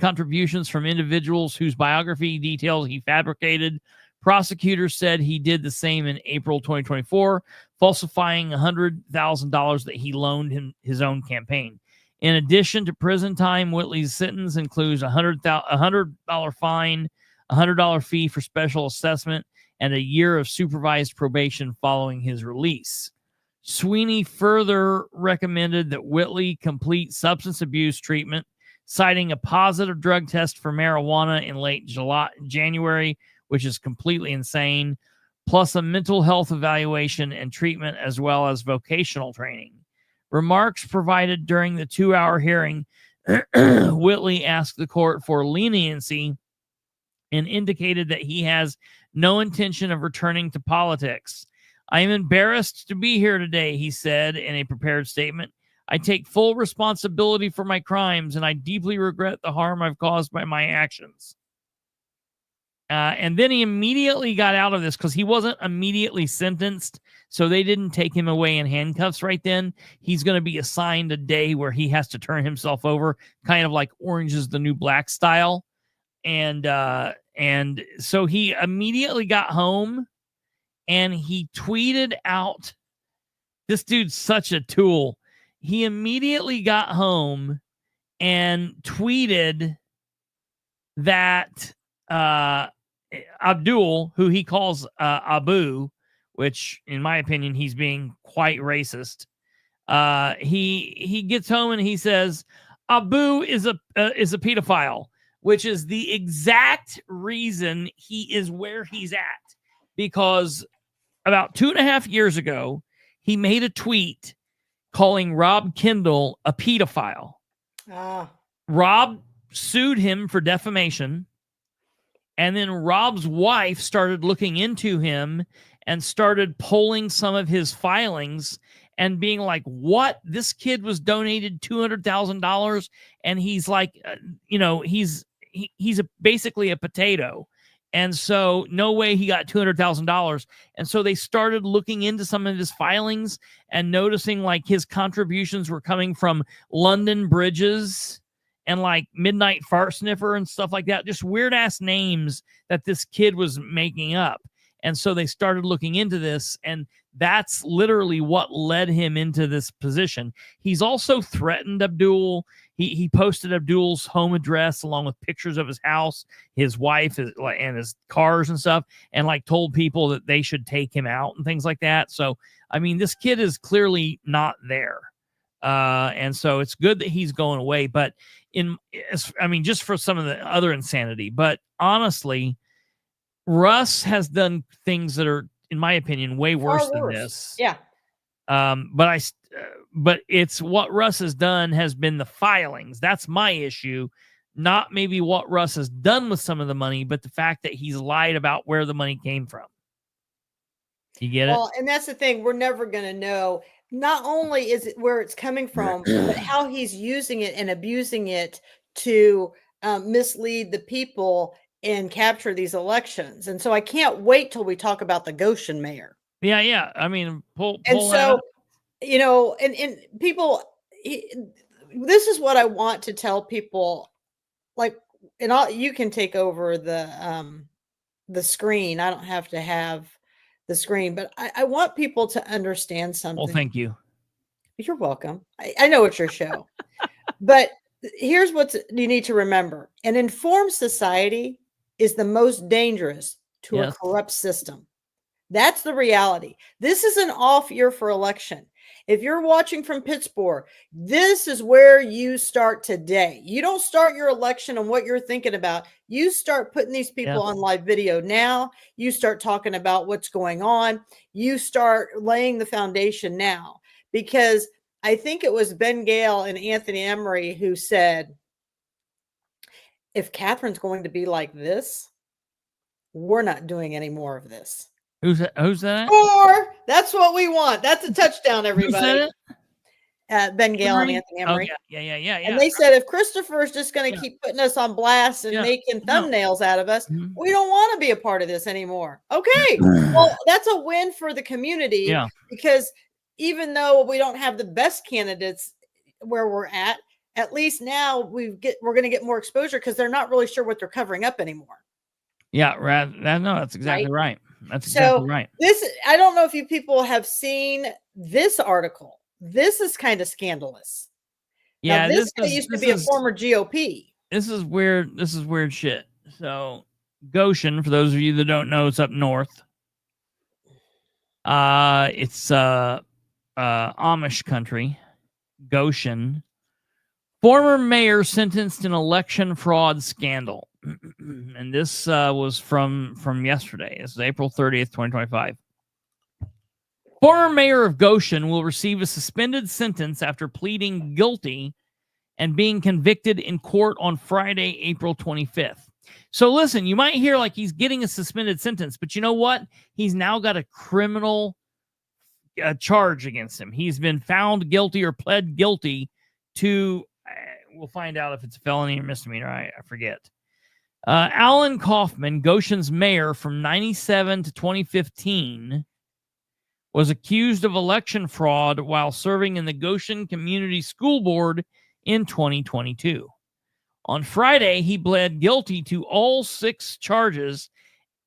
contributions from individuals whose biography details he fabricated. Prosecutors said he did the same in April 2024, falsifying $100,000 that he loaned him his own campaign. In addition to prison time, Whitley's sentence includes a $100 fine, a $100 fee for special assessment, and a year of supervised probation following his release. Sweeney further recommended that Whitley complete substance abuse treatment, citing a positive drug test for marijuana in late January, which is completely insane, plus a mental health evaluation and treatment, as well as vocational training. Remarks provided during the 2-hour hearing, Whitley asked the court for leniency and indicated that he has no intention of returning to politics. I am embarrassed to be here today, he said in a prepared statement. I take full responsibility for my crimes, and I deeply regret the harm I've caused by my actions. And then he immediately got out of this because he wasn't immediately sentenced, so they didn't take him away in handcuffs right then. He's going to be assigned a day where he has to turn himself over, kind of like Orange is the New Black style. And so he immediately got home, and he tweeted out, this dude's such a tool. He immediately got home and tweeted that Abdul, who he calls Abu, which in my opinion, he's being quite racist. He gets home and he says, Abu is a pedophile, which is the exact reason he is where he's at. Because about 2.5 years ago, he made a tweet calling Rob Kendall a pedophile. Rob sued him for defamation. And then Rob's wife started looking into him and started pulling some of his filings and being like, what? This kid was donated $200,000 and he's like, he's basically a potato. And so no way he got $200,000. And so they started looking into some of his filings and noticing like his contributions were coming from London Bridges and like Midnight Fart Sniffer and stuff like that. Just weird ass names that this kid was making up. And so they started looking into this, and that's literally what led him into this position. He's also threatened Abdul. He posted Abdul's home address along with pictures of his house, his wife, and his cars and stuff, and like told people that they should take him out and things like that. So, I mean, this kid is clearly not there. And so it's good that he's going away, but just for some of the other insanity, but honestly, Russ has done things that are, in my opinion, way worse than this. Yeah. But it's what Russ has done has been the filings. That's my issue. Not maybe what Russ has done with some of the money, but the fact that he's lied about where the money came from. You get it? Well, and that's the thing. We're never going to know. Not only is it where it's coming from, but how he's using it and abusing it to mislead the people and capture these elections. And so I can't wait till we talk about the Goshen mayor. Yeah. I mean, pull and so, and people, this is what I want to tell people, like, and you can take over the screen. I don't have to have the screen, but I want people to understand something. Well, thank you. You're welcome. I know it's your show, but here's what you need to remember. An informed society is the most dangerous to a corrupt system. That's the reality. This is an off year for election. If you're watching from Pittsburgh, this is where you start today. You don't start your election on what you're thinking about. You start putting these people on live video now. You start talking about what's going on. You start laying the foundation now, because I think it was Ben Gale and Anthony Emery who said, if Katherine's going to be like this, we're not doing any more of this. Who's that? Or that's what we want. That's a touchdown, everybody. Ben Gale and Anthony Emery. Oh, yeah. And they said, if Kristopher is just going to keep putting us on blast and making thumbnails out of us, we don't want to be a part of this anymore. Okay. Well, that's a win for the community, because even though we don't have the best candidates where we're at least now we're going to get more exposure, because they're not really sure what they're covering up anymore. Yeah, right. No, that's exactly right. That's exactly right. I don't know if you people have seen this article. This is kind of scandalous. Yeah, now, this guy used to be a former GOP. This is weird. This is weird shit. So Goshen, for those of you that don't know, it's up north. It's Amish country. Goshen. Former mayor sentenced in election fraud scandal. And this was from yesterday. This is April 30th, 2025. Former mayor of Goshen will receive a suspended sentence after pleading guilty and being convicted in court on Friday, April 25th. So listen, you might hear like he's getting a suspended sentence, but you know what? He's now got a criminal charge against him. He's been found guilty or pled guilty to, we'll find out if it's a felony or misdemeanor. I forget. Alan Kaufman, Goshen's mayor from 97 to 2015, was accused of election fraud while serving in the Goshen Community School Board in 2022. On Friday, he pled guilty to all 6 charges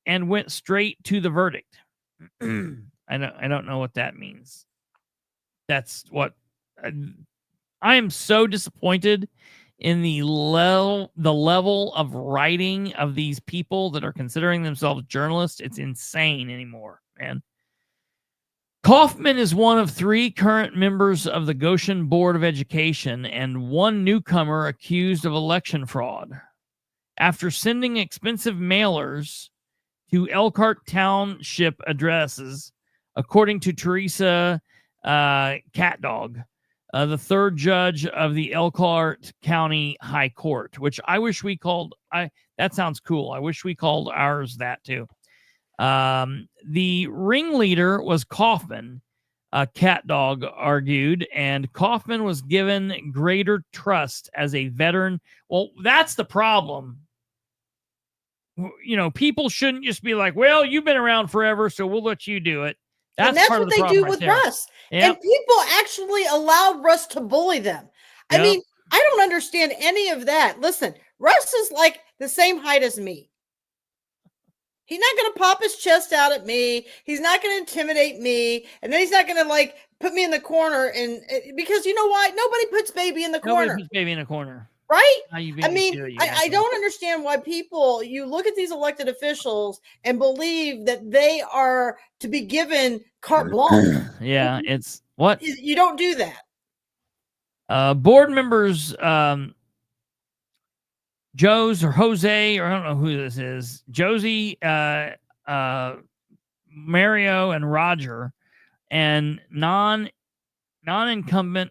and went straight to the verdict. I don't know what that means. That's what I am so disappointed in the level of writing of these people that are considering themselves journalists. It's insane anymore, man. Kaufman is one of 3 current members of the Goshen Board of Education and 1 newcomer accused of election fraud. After sending expensive mailers to Elkhart Township addresses, according to Teresa Catdog, the 3rd judge of the Elkhart County High Court, which I wish we called, that sounds cool. I wish we called ours that too. The ringleader was Kaufman, Cat Dog argued, and Kaufman was given greater trust as a veteran. Well, that's the problem. You know, people shouldn't just be like, well, you've been around forever, so we'll let you do it. That's what they do with Russ. Yep. And people actually allowed Russ to bully them. I mean, I don't understand any of that. Listen, Russ is like the same height as me. He's not going to pop his chest out at me. He's not going to intimidate me. And then he's not going to like put me in the corner. And because you know what? Nobody puts baby in the corner. Nobody puts baby in a corner. Right? I mean, I don't understand why you look at these elected officials and believe that they are to be given carte blanche. Yeah, it's what? You don't do that. Board members, Joe's or Jose, or I don't know who this is, Josie, Mario, and Roger, and non-incumbent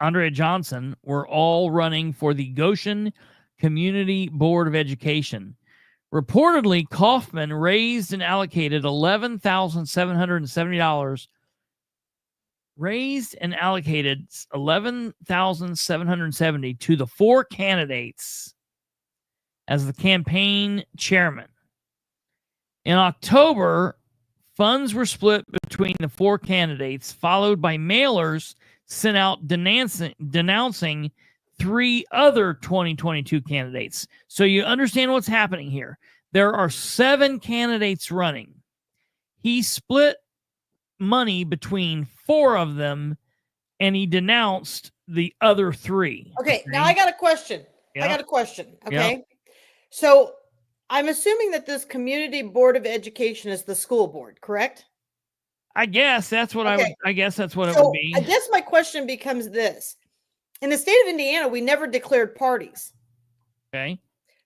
Andrea Johnson were all running for the Goshen Community Board of Education. Reportedly, Kaufman raised and allocated $11,770. Raised and allocated $11,770 to the four candidates as the campaign chairman. In October, funds were split between the four candidates, followed by mailers sent out denouncing three other 2022 candidates. So you understand what's happening here. There are 7 candidates running. He split money between 4 of them, and he denounced the other 3. Okay, now I got a question. Yep. Okay. Yep. So I'm assuming that this Community Board of Education is the school board, correct? I guess that's what I guess that's what it would be. I guess my question becomes this. In the state of Indiana, we never declared parties. Okay.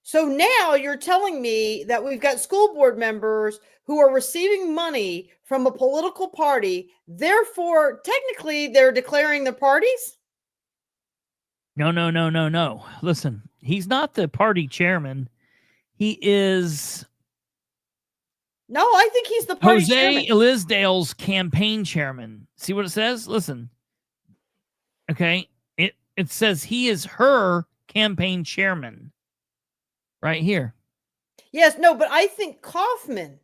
So now you're telling me that we've got school board members who are receiving money from a political party. Therefore, technically, they're declaring the parties? No. Listen, he's not the party chairman. He is... No, I think he's the party chairman. Jose Elizdale's campaign chairman. See what it says? Listen. Okay. It says he is her campaign chairman. Right here. Yes, no, but I think Kaufman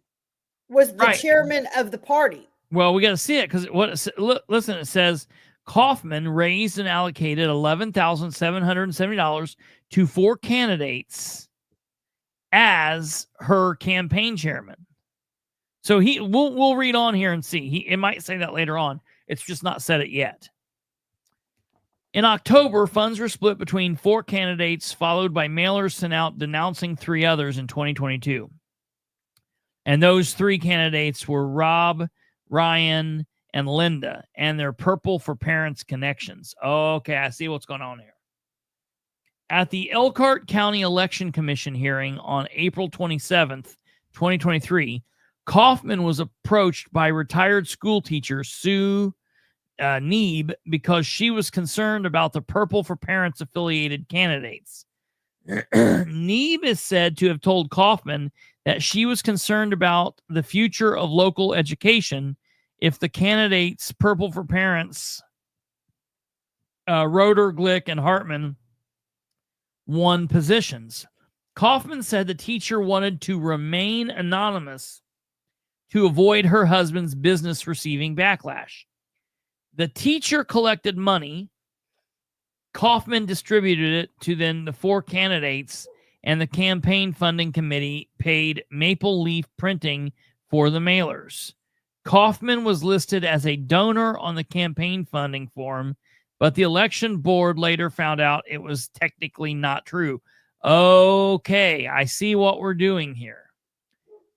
was the chairman of the party. Well, we got to see it because listen, it says Kaufman raised and allocated $11,770 to 4 candidates as her campaign chairman. So we'll read on here and see. It might say that later on. It's just not said it yet. In October, funds were split between 4 candidates, followed by mailers sent out denouncing 3 others in 2022. And those 3 candidates were Rob, Ryan, and Linda, and their Purple for Parents connections. Okay, I see what's going on here. At the Elkhart County Election Commission hearing on April 27th, 2023, Kaufman was approached by retired school teacher Sue Neeb because she was concerned about the Purple for Parents affiliated candidates. Neeb is said to have told Kaufman that she was concerned about the future of local education if the candidates Purple for Parents, Roeder, Glick, and Hartman won positions. Kaufman said the teacher wanted to remain anonymous to avoid her husband's business receiving backlash. The teacher collected money. Kaufman distributed it to then the 4 candidates, and the campaign funding committee paid Maple Leaf Printing for the mailers. Kaufman was listed as a donor on the campaign funding form, but the election board later found out it was technically not true. Okay, I see what we're doing here.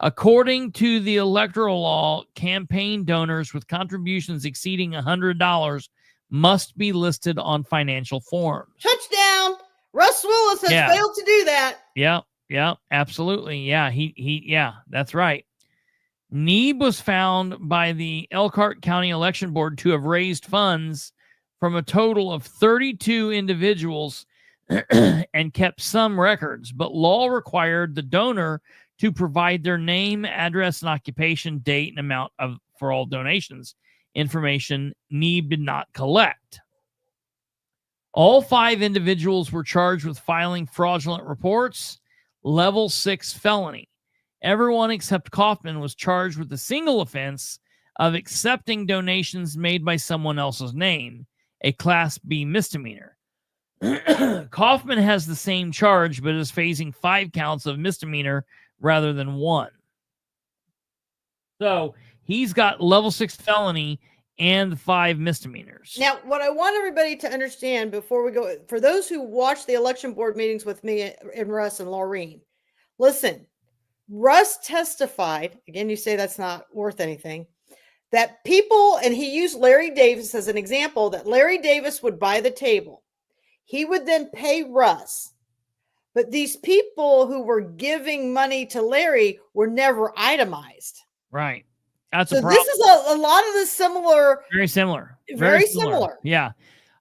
According to the electoral law, campaign donors with contributions exceeding $100 must be listed on financial forms. Touchdown! Russ Willis has failed to do that. Yeah, absolutely. Yeah, yeah, that's right. Neeb was found by the Elkhart County Election Board to have raised funds from a total of 32 individuals and kept some records, but law required the donor to provide their name, address, and occupation, date, and amount for all donations. Information Neeb did not collect. All 5 individuals were charged with filing fraudulent reports, level 6 felony. Everyone except Kaufman was charged with the single offense of accepting donations made by someone else's name, a Class B misdemeanor. Kaufman has the same charge, but is facing 5 counts of misdemeanor rather than 1. So he's got level 6 felony and 5 misdemeanors. Now, what I want everybody to understand before we go, for those who watch the election board meetings with me and Russ and Laureen, listen, Russ testified, again, you say that's not worth anything, that people, and he used Larry Davis as an example, that Larry Davis would buy the table. He would then pay Russ. But these people who were giving money to Larry were never itemized. Right. That's so this is a lot of the similar. Very similar. Very similar. Yeah.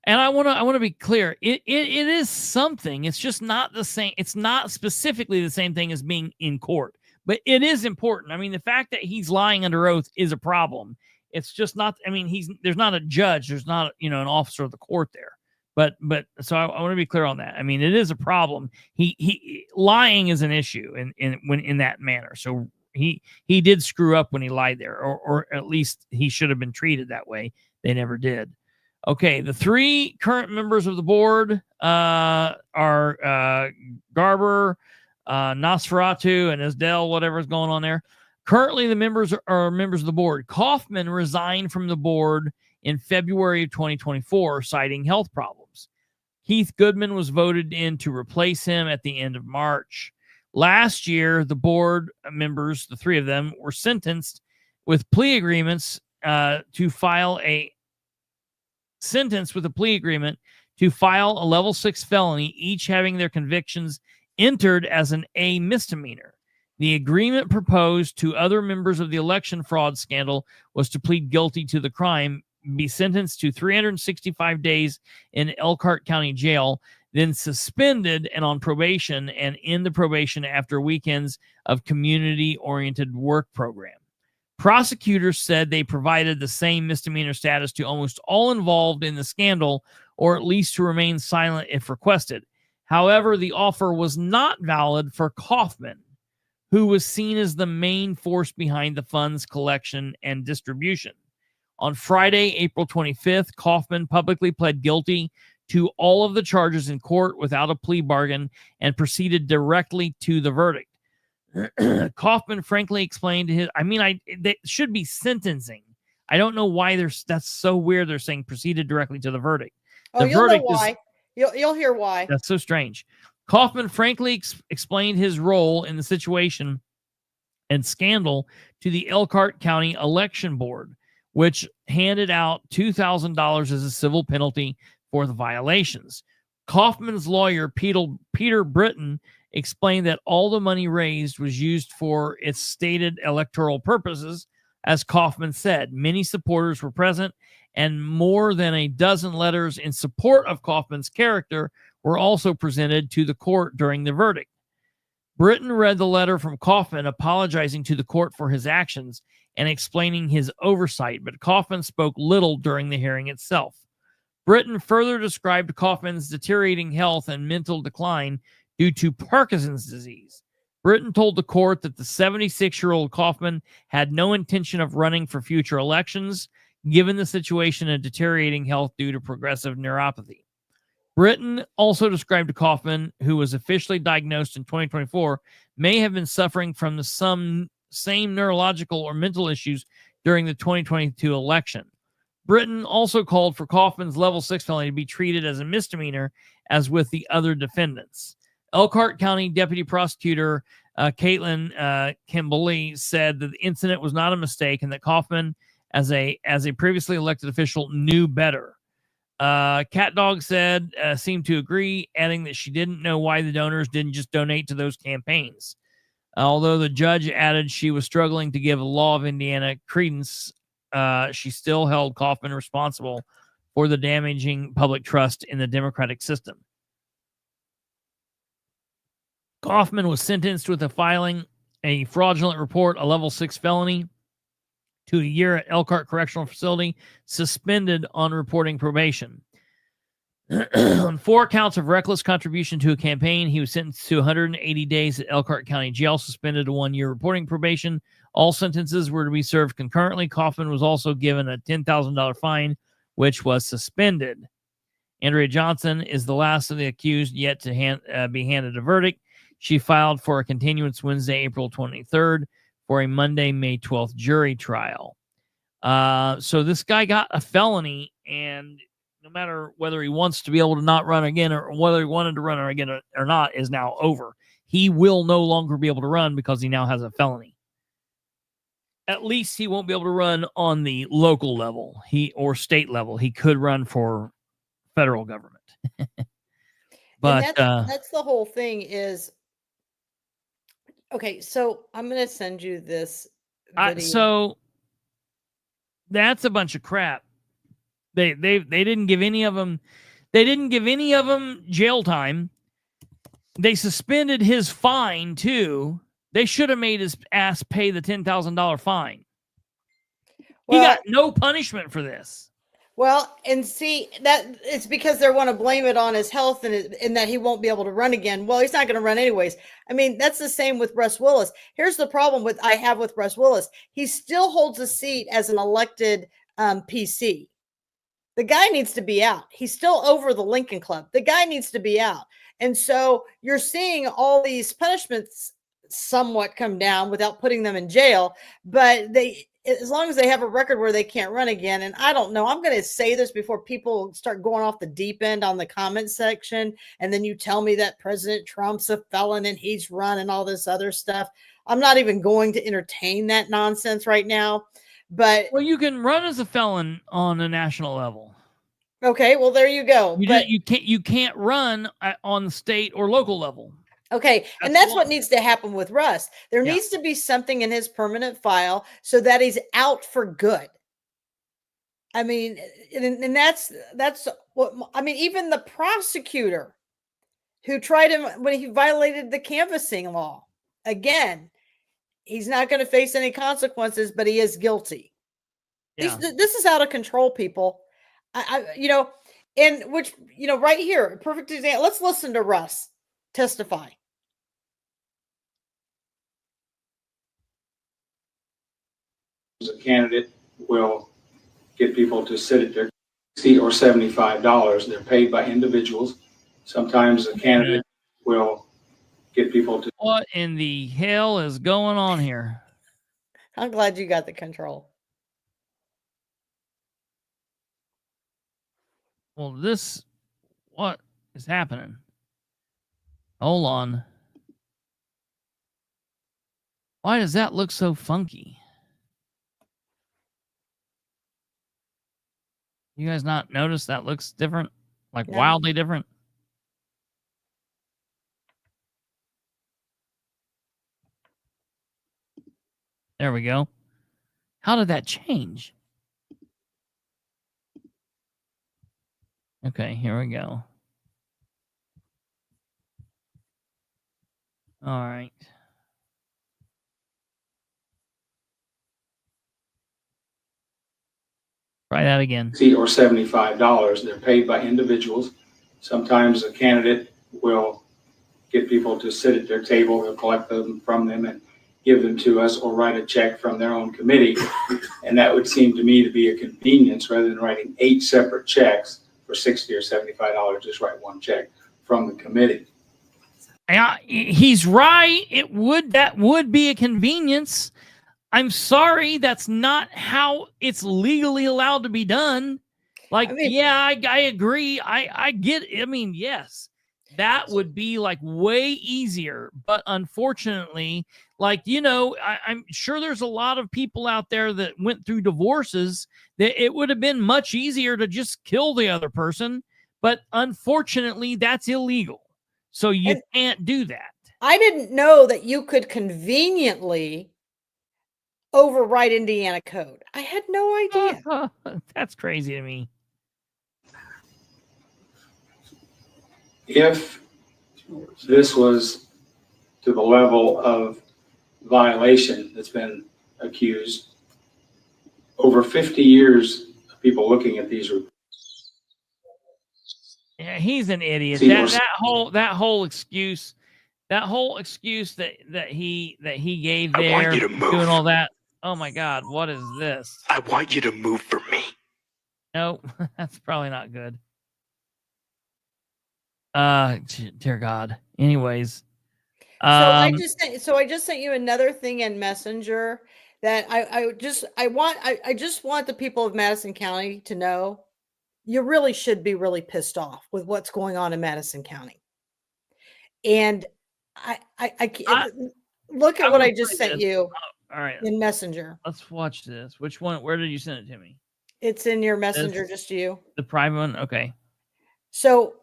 And I want to be clear. It is something. It's just not the same. It's not specifically the same thing as being in court, but it is important. I mean, the fact that he's lying under oath is a problem. It's just not. I mean, there's not a judge. There's not an officer of the court there. But so I want to be clear on that. I mean, it is a problem. He lying is an issue in that manner. So he did screw up when he lied there, or at least he should have been treated that way. They never did. Okay, the 3 current members of the board are Garber, Nosferatu, and Isdell, whatever's going on there. Currently, the members are members of the board. Kaufman resigned from the board in February of 2024, citing health problems. Keith Goodman was voted in to replace him at the end of March. Last year, the board members, the 3 of them, were sentenced with plea agreements to file a level 6 felony, each having their convictions entered as an A misdemeanor. The agreement proposed to other members of the election fraud scandal was to plead guilty to the crime, be sentenced to 365 days in Elkhart County Jail, then suspended and on probation, and in the probation after weekends of community-oriented work program. Prosecutors said they provided the same misdemeanor status to almost all involved in the scandal, or at least to remain silent if requested. However, the offer was not valid for Kaufman, who was seen as the main force behind the funds collection and distribution. On Friday, April 25th, Kaufman publicly pled guilty to all of the charges in court without a plea bargain and proceeded directly to the verdict. Kaufman frankly explained his, they should be sentencing. I don't know why that's so weird. They're saying proceeded directly to the verdict. Oh, you'll know why. You'll hear why. That's so strange. Kaufman frankly explained his role in the situation and scandal to the Elkhart County Election Board, which handed out $2,000 as a civil penalty for the violations. Kaufman's lawyer, Peter Britton, explained that all the money raised was used for its stated electoral purposes. As Kaufman said, many supporters were present, and more than a dozen letters in support of Kaufman's character were also presented to the court during the verdict. Britton read the letter from Kaufman apologizing to the court for his actions and explaining his oversight, but Kaufman spoke little during the hearing itself. Britton further described Kaufman's deteriorating health and mental decline due to Parkinson's disease. Britton told the court that the 76-year-old Kaufman had no intention of running for future elections, given the situation of deteriorating health due to progressive neuropathy. Britton also described Kaufman, who was officially diagnosed in 2024, may have been suffering from the same neurological or mental issues during the 2022 election. Britton also called for Kaufman's level 6 felony to be treated as a misdemeanor, as with the other defendants. Elkhart County Deputy Prosecutor Caitlin Kimberly said that the incident was not a mistake and that Kaufman, as a previously elected official, knew better. Cat Dog said, seemed to agree, adding that she didn't know why the donors didn't just donate to those campaigns. Although the judge added she was struggling to give the law of Indiana credence, she still held Kaufman responsible for the damaging public trust in the democratic system. Kaufman was sentenced with filing a fraudulent report, a level 6 felony, to a year at Elkhart Correctional Facility, suspended on reporting probation. On 4 counts of reckless contribution to a campaign, he was sentenced to 180 days at Elkhart County Jail, suspended to 1 year reporting probation. All sentences were to be served concurrently. Kaufman was also given a $10,000 fine, which was suspended. Andrea Johnson is the last of the accused yet to be handed a verdict. She filed for a continuance Wednesday, April 23rd, for a Monday, May 12th jury trial. So this guy got a felony, and no matter whether he wants to be able to not run again or whether he wanted to run again or not is now over. He will no longer be able to run because he now has a felony. At least he won't be able to run on the local level or state level. He could run for federal government. But that's the whole thing is, okay, so I'm going to send you this video. So that's a bunch of crap. They didn't give any of them. They didn't give any of them jail time. They suspended his fine too. They should have made his ass pay the $10,000 fine. Well, he got no punishment for this. Well, and see, that it's because they want to blame it on his health and that he won't be able to run again. Well, he's not going to run anyways. I mean, that's the same with Russ Willis. Here's the problem I have with Russ Willis. He still holds a seat as an elected PC. The guy needs to be out. He's still over the Lincoln Club. The guy needs to be out. And so you're seeing all these punishments somewhat come down without putting them in jail, but as long as they have a record where they can't run again. And I don't know, I'm going to say this before people start going off the deep end on the comment section. And then you tell me that President Trump's a felon and he's run and all this other stuff. I'm not even going to entertain that nonsense right now. But well, you can run as a felon on a national level. Okay, well, there you go. You can't run on the state or local level. Okay, and that's what needs to happen with Russ. There needs to be something in his permanent file so that he's out for good. I mean, and that's what I mean. Even the prosecutor who tried him when he violated the canvassing law, again, he's not going to face any consequences, but he is guilty. Yeah. This is out of control, people. And which, right here, perfect example. Let's listen to Russ testify. A candidate will get people to sit at their seat or $75. They're paid by individuals. Sometimes a candidate will get people to. What in the hell is going on here? I'm glad you got the control. Well, what is happening? Hold on. Why does that look so funky? You guys not notice that looks different? Like wildly different? There we go. How did that change? Okay, here we go. All right. Try that again. Or $75. They're paid by individuals. Sometimes a candidate will get people to sit at their table. They'll collect them from them and give them to us, or write a check from their own committee. And that would seem to me to be a convenience rather than writing 8 separate checks for $60 or $75. Just write one check from the committee. Yeah, he's right. That would be a convenience. I'm sorry, that's not how it's legally allowed to be done. Like, I agree. I get it. I mean, yes, that would be like way easier. But unfortunately, like, I'm sure there's a lot of people out there that went through divorces that it would have been much easier to just kill the other person. But unfortunately, that's illegal. So you can't do that. I didn't know that you could conveniently overwrite Indiana code. I had no idea. That's crazy to me. If this was to the level of violation that's been accused. Over 50 years of people looking at these reports. Yeah, he's an idiot. That whole excuse that he gave there, doing all that. Oh my God, what is this? I want you to move for me. No, that's probably not good. Dear God. Anyways, so I just sent you another thing in Messenger that I just want the people of Madison County to know you really should be really pissed off with what's going on in Madison County. And I look at what I just sent you. All right, in Messenger. Let's watch this. Which one? Where did you send it to me? It's in your Messenger, just you. The private one? Okay. So,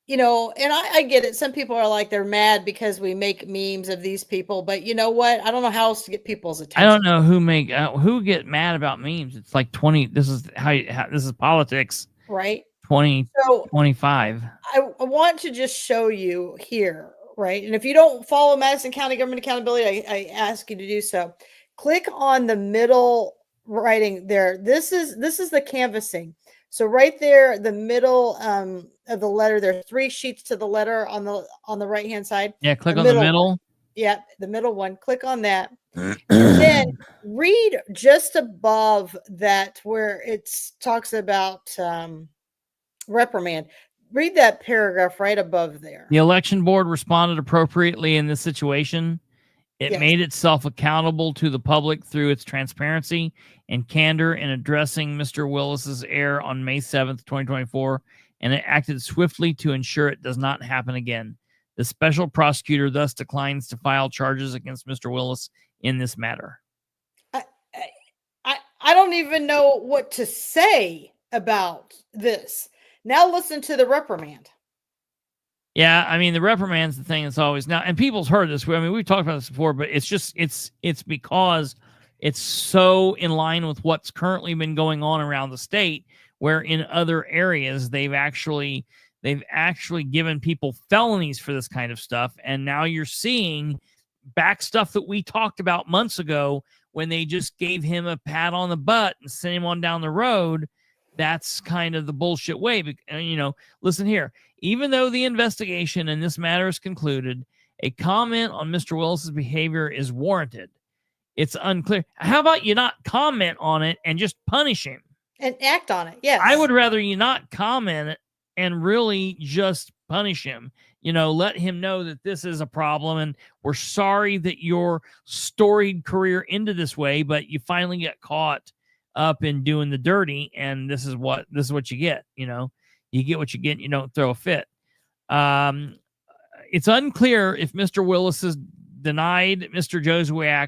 and I get it. Some people are like, they're mad because we make memes of these people, but you know what? I don't know how else to get people's attention. I don't know who get mad about memes. It's like 20. This is this is politics. Right. 25. I want to just show you here. Right. And if you don't follow Madison County Government Accountability, I ask you to do so. Click on the middle writing there. This is the canvassing. So right there, the middle of the letter, there are 3 sheets to the letter on the right hand side. Yeah, click on the middle. One. Yeah, the middle one. Click on that. And then read just above that where it talks about reprimand. Read that paragraph right above there. The election board responded appropriately in this situation. It made itself accountable to the public through its transparency and candor in addressing Mr. Willis's error on May 7th, 2024, and it acted swiftly to ensure it does not happen again. The special prosecutor thus declines to file charges against Mr. Willis in this matter. I don't even know what to say about this. Now listen to the reprimand. Yeah, I mean, the reprimand's the thing that's always now, and people's heard this. I mean, we've talked about this before, but it's just, it's because it's so in line with what's currently been going on around the state, where in other areas, they've actually given people felonies for this kind of stuff. And now you're seeing back stuff that we talked about months ago when they just gave him a pat on the butt and sent him on down the road. That's kind of the bullshit way. Listen here. Even though the investigation in this matter is concluded, a comment on Mr. Willis's behavior is warranted. It's unclear. How about you not comment on it and just punish him? And act on it, yes. I would rather you not comment and really just punish him. Let him know that this is a problem and we're sorry that your storied career ended this way, but you finally get caught up in doing the dirty, and this is what you get. You get what you get. You don't throw a fit. It's unclear if Mr. Willis has denied Mr. Joswiak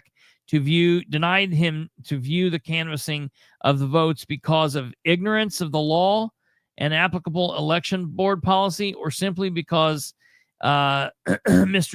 denied him to view the canvassing of the votes because of ignorance of the law and applicable election board policy, or simply because Mr.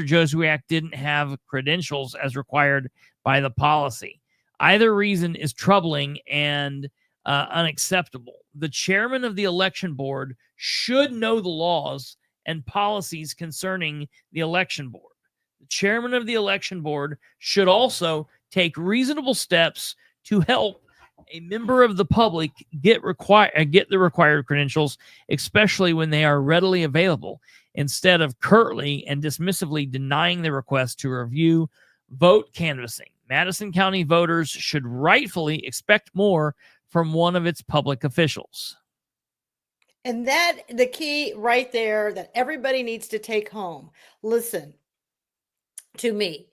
Joswiak didn't have credentials as required by the policy. Either reason is troubling and unacceptable. The chairman of the election board should know the laws and policies concerning the election board. The chairman of the election board should also take reasonable steps to help a member of the public get the required credentials, especially when they are readily available, instead of curtly and dismissively denying the request to review vote canvassing. Madison County voters should rightfully expect more from one of its public officials. And that the key right there that everybody needs to take home. Listen to me.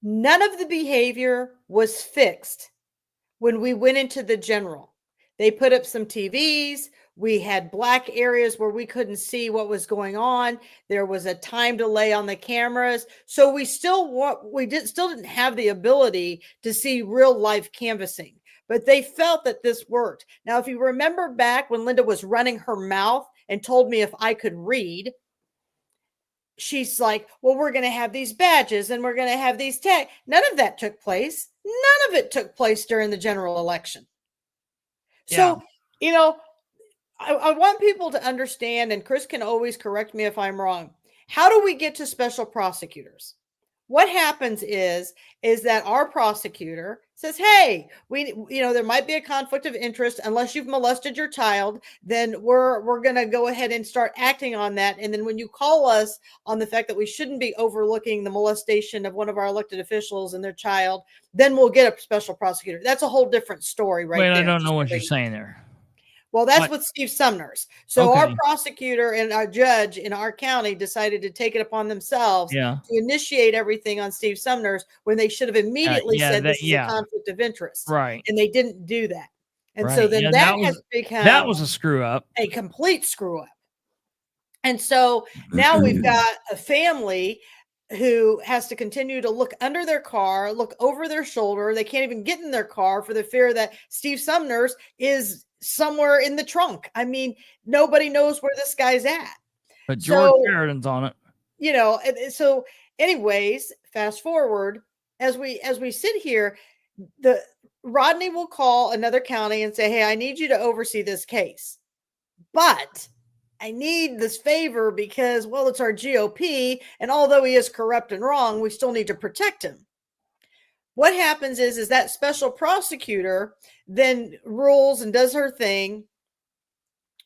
None of the behavior was fixed when we went into the general. They put up some TVs. We had black areas where we couldn't see what was going on. There was a time delay on the cameras. So we still didn't have the ability to see real life canvassing, but they felt that this worked. Now, if you remember back when Linda was running her mouth and told me if I could read, she's like, well, we're going to have these badges and we're going to have these tags. None of that took place. None of it took place during the general election. Yeah. So, I want people to understand, and Chris can always correct me if I'm wrong. How do we get to special prosecutors? what happens is that our prosecutor says, hey, there might be a conflict of interest. Unless you've molested your child, then we're going to go ahead and start acting on that. And then when you call us on the fact that we shouldn't be overlooking the molestation of one of our elected officials and their child, then we'll get a special prosecutor. That's a whole different story right there. Wait, I don't know what you're saying there. Well, that's what Steve Sumner's. So Okay. our prosecutor and our judge in our county decided to take it upon themselves to initiate everything on Steve Sumner's when they should have immediately said this is a conflict of interest. Right. And they didn't do that. And so then that has become that was a screw up. A complete screw up. And so now we've got a family who has to continue to look under their car, look over their shoulder. They can't even get in their car for the fear that Steve Sumner's is somewhere in the trunk. I mean, nobody knows where this guy's at. But George Sheridan's on it. So anyways, fast forward, as we sit here, the Rodney will call another county and say, hey, I need you to oversee this case. But I need this favor because, well, it's our GOP. And although he is corrupt and wrong, we still need to protect him. What happens is that special prosecutor then rules and does her thing,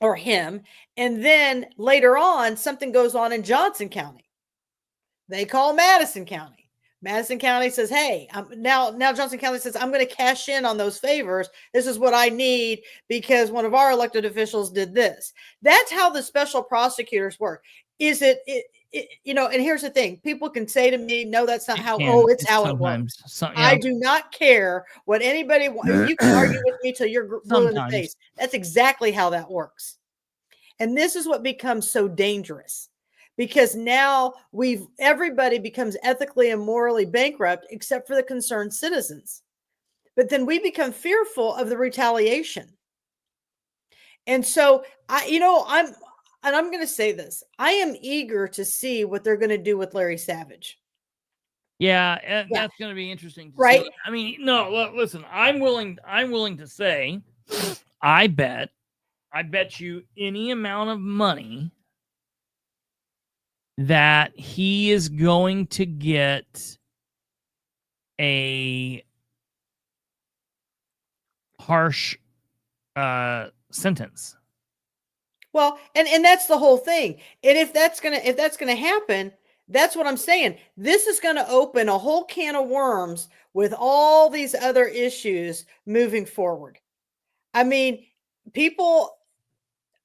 or him. And then later on, something goes on in Johnson County. They call Madison County. Madison County says, hey, now Johnson County says, I'm going to cash in on those favors. This is what I need because one of our elected officials did this. That's how the special prosecutors work. Is it and here's the thing. People can say to me, no, that's not how, it's how it works. I do not care what anybody, you can argue with me till you're blue in the face. That's exactly how that works. And this is what becomes so dangerous because now everybody becomes ethically and morally bankrupt except for the concerned citizens. But then we become fearful of the retaliation. And so I'm going to say this. I am eager to see what they're going to do with Larry Savage. Yeah, that's going to be interesting. Right? See. I mean, no, listen, I'm willing to say, I bet you any amount of money that he is going to get a harsh sentence. Well, and that's the whole thing. And if that's gonna happen, that's what I'm saying. This is going to open a whole can of worms with all these other issues moving forward. I mean,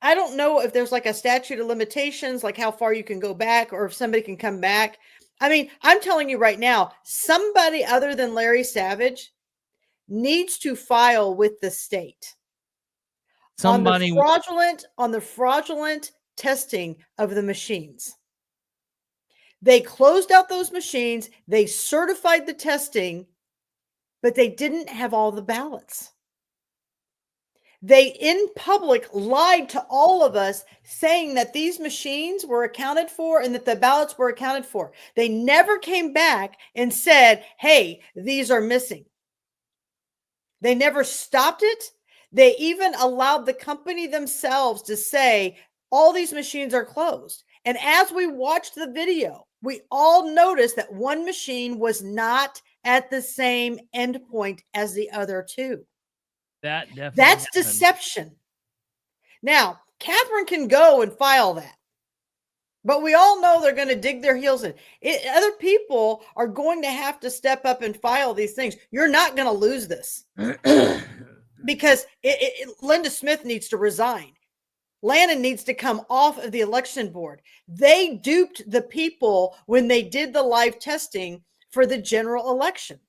I don't know if there's like a statute of limitations, like how far you can go back or if somebody can come back. I mean, I'm telling you right now, somebody other than Larry Savage needs to file with the state. On the fraudulent testing of the machines. They closed out those machines. They certified the testing, but they didn't have all the ballots. They, in public, lied to all of us saying that these machines were accounted for and that the ballots were accounted for. They never came back and said, hey, these are missing. They never stopped it. They even allowed the company themselves to say, all these machines are closed. And as we watched the video, we all noticed that one machine was not at the same endpoint as the other two. That's happened. Deception. Now, Katherine can go and file that. But we all know they're going to dig their heels in. Other people are going to have to step up and file these things. You're not going to lose this. Because Linda Smith needs to resign. Lannon needs to come off of the election board. They duped the people when they did the live testing for the general election.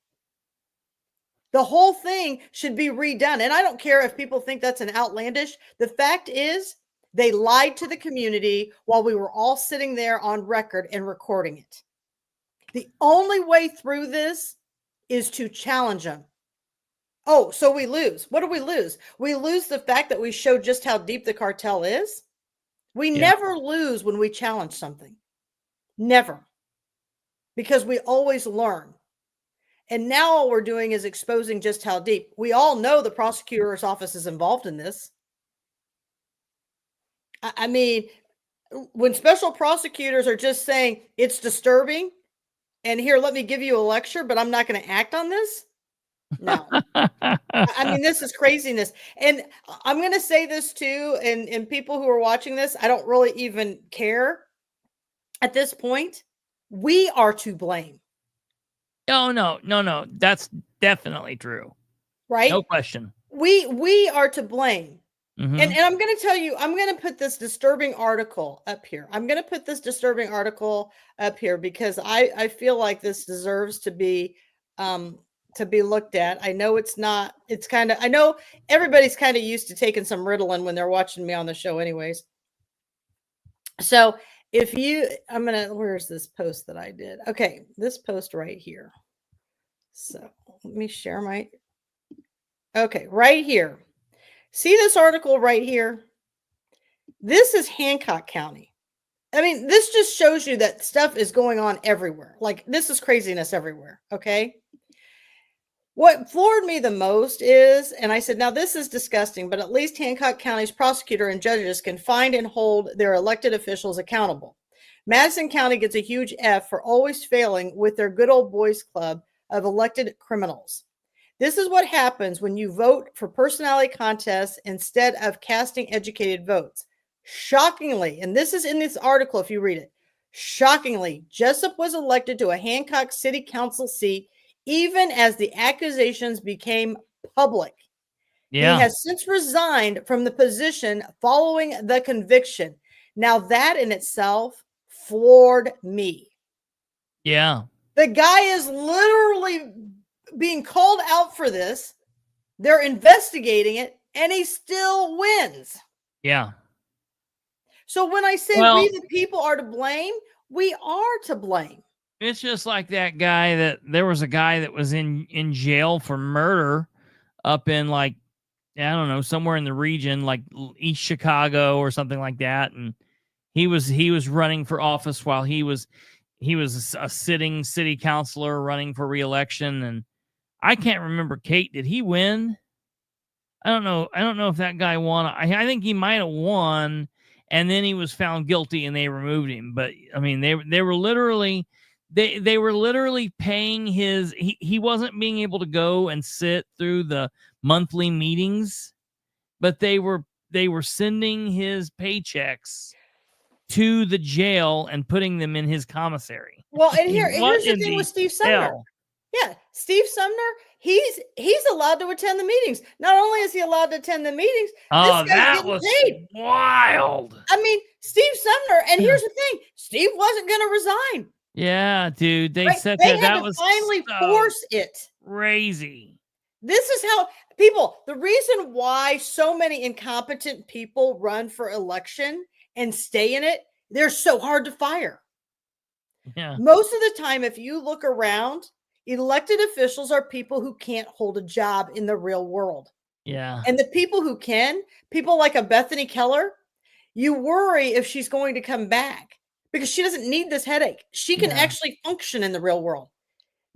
The whole thing should be redone. And I don't care if people think that's an outlandish. The fact is, they lied to the community while we were all sitting there on record and recording it. The only way through this is to challenge them. Oh, so we lose. What do we lose? We lose the fact that we show just how deep the cartel is. We never lose when we challenge something. Never. Because we always learn. And now all we're doing is exposing just how deep. We all know the prosecutor's office is involved in this. I mean, when special prosecutors are just saying it's disturbing, and here, let me give you a lecture, but I'm not going to act on this. No. I mean, this is craziness. And I'm going to say this too. And people who are watching this, I don't really even care at this point. We are to blame. Oh, no. That's definitely true. Right? No question. We are to blame. Mm-hmm. And I'm going to tell you, I'm going to put this disturbing article up here. Because I feel like this deserves to be looked at. I know I know everybody's kind of used to taking some Ritalin when they're watching me on the show anyways. So where's this post that I did? Okay, this post right here. So let me share right here. See this article right here? This is Hancock County. I mean, this just shows you that stuff is going on everywhere. Like, this is craziness everywhere, okay? What floored me the most is, and I said, now this is disgusting, but at least Hancock County's prosecutor and judges can find and hold their elected officials accountable. Madison County gets a huge F for always failing with their good old boys club of elected criminals. This is what happens when you vote for personality contests instead of casting educated votes. Shockingly, and this is in this article if you read it, shockingly, Jessup was elected to a Hancock City Council seat even as the accusations became public. Yeah. He has since resigned from the position following the conviction. Now that in itself floored me. Yeah. The guy is literally being called out for this. They're investigating it, and he still wins. Yeah. So when I say we the people are to blame, we are to blame. It's just like that guy there was a guy that was in jail for murder up in, like, I don't know, somewhere in the region, like East Chicago or something like that. And he was running for office while he was a sitting city councilor running for re-election. And I can't remember, Kate, did he win? I don't know if that guy won. I think he might have won, and then he was found guilty and they removed him. But I mean, they were literally paying he wasn't being able to go and sit through the monthly meetings, but they were sending his paychecks to the jail and putting them in his commissary. Well, and here's the thing with Steve Sumner. Yeah, Steve Sumner, he's allowed to attend the meetings. Not only is he allowed to attend the meetings, this that was paid. Wild. I mean, Steve Sumner, and here's the thing, Steve wasn't going to resign. Yeah, dude, they said they that had was to finally force it. Crazy. This is how the reason why so many incompetent people run for election and stay in it, they're so hard to fire. Yeah. Most of the time, if you look around, elected officials are people who can't hold a job in the real world. Yeah. And the people who can, people like a Bethany Keller, you worry if she's going to come back because she doesn't need this headache. She can actually function in the real world.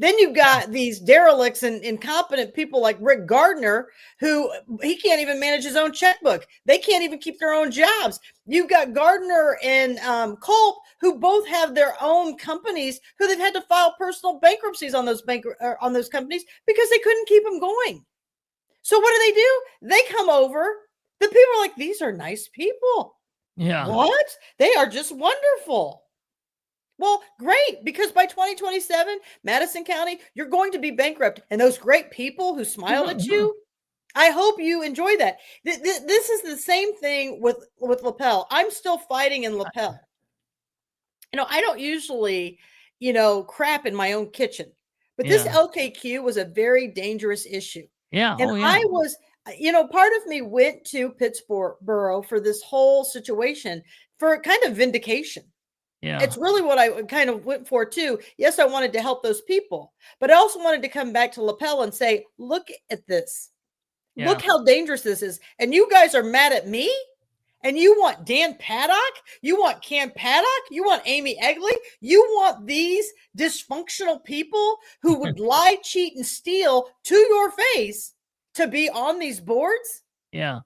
Then you've got these derelicts and incompetent people like Rick Gardner, who he can't even manage his own checkbook. They can't even keep their own jobs. You've got Gardner and Culp, who both have their own companies, who they've had to file personal bankruptcies on those companies because they couldn't keep them going. So what do? They come over. The people are like, these are nice people. Yeah. What? They are just wonderful. Well, great, because by 2027, Madison County, you're going to be bankrupt. And those great people who smiled at you, I hope you enjoy that. This is the same thing with Lapel. I'm still fighting in Lapel. I don't usually, crap in my own kitchen. But this LKQ was a very dangerous issue. Yeah. And I was, part of me went to Pittsboro for this whole situation for kind of vindication. Yeah. It's really what I kind of went for too. Yes, I wanted to help those people, but I also wanted to come back to Lapel and say, look at this. Yeah. Look how dangerous this is. And you guys are mad at me? And you want Dan Paddock? You want Cam Paddock? You want Amy Egley? You want these dysfunctional people who would lie, cheat, and steal to your face to be on these boards? Yeah.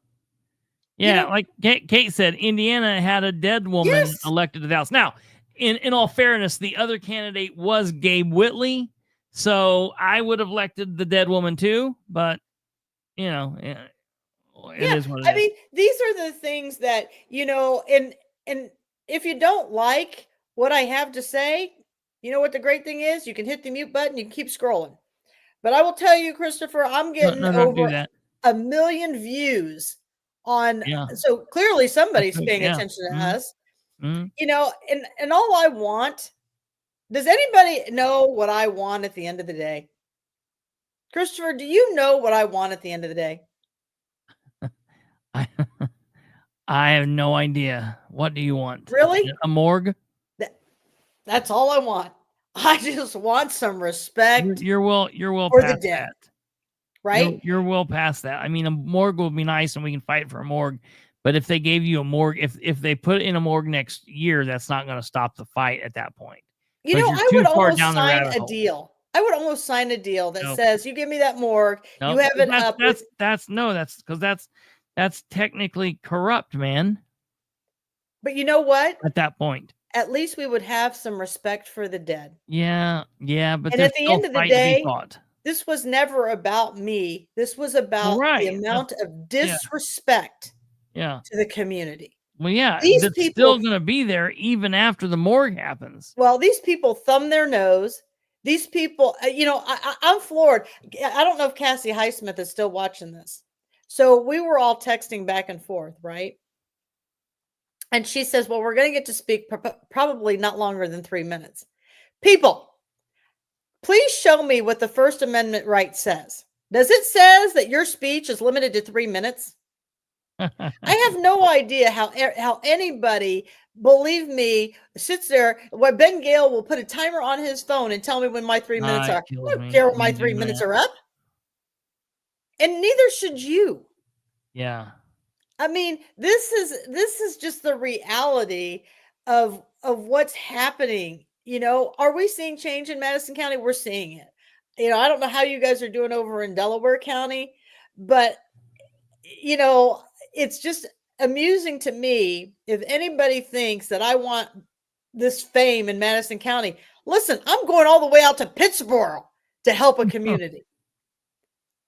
Yeah, like Kate said, Indiana had a dead woman elected to the House. Now, in all fairness, the other candidate was Gabe Whitley, so I would have elected the dead woman too. But you know, it is what it is. I mean, these are the things that, you know, and if you don't like what I have to say, you know what the great thing is? You can hit the mute button. You can keep scrolling. But I will tell you, Kristopher, I'm getting over 1 million views on. Yeah. So clearly somebody's paying attention to us. You know, and all I want. Does anybody know what I want at the end of the day? Kristopher, do you know what I want at the end of the day? I have no idea. What do you want? Really? A morgue? That's all I want. I just want some respect. You're well for past the dead. that. Right? You're well past that. I mean, a morgue would be nice and we can fight for a morgue. But if they gave you a morgue, if they put in a morgue next year, that's not going to stop the fight at that point. You know, I would almost sign a deal. I would almost sign a deal that says, you give me that morgue, you have it up. That's technically corrupt, man. But you know what? At that point. At least we would have some respect for the dead. Yeah. But at the end of the day, this was never about me. This was about the amount of disrespect to the community. Well, yeah, these people still going to be there even after the morgue happens. Well, these people thumb their nose. These people, you know, I'm floored. I don't know if Cassie Highsmith is still watching this. So we were all texting back and forth, right? And she says, well, we're going to get to speak probably not longer than 3 minutes. People, please show me what the First Amendment right says. Does it says that your speech is limited to 3 minutes? I have no idea how anybody, believe me, sits there. When Ben Gale will put a timer on his phone and tell me when my 3 minutes are. I don't care when my 3 minutes are up. And neither should you. Yeah. I mean, this is just the reality of what's happening. You know, are we seeing change in Madison County? We're seeing it. You know, I don't know how you guys are doing over in Delaware County, but you know, it's just amusing to me if anybody thinks that I want this fame in Madison County. Listen, I'm going all the way out to Pittsburgh to help a community.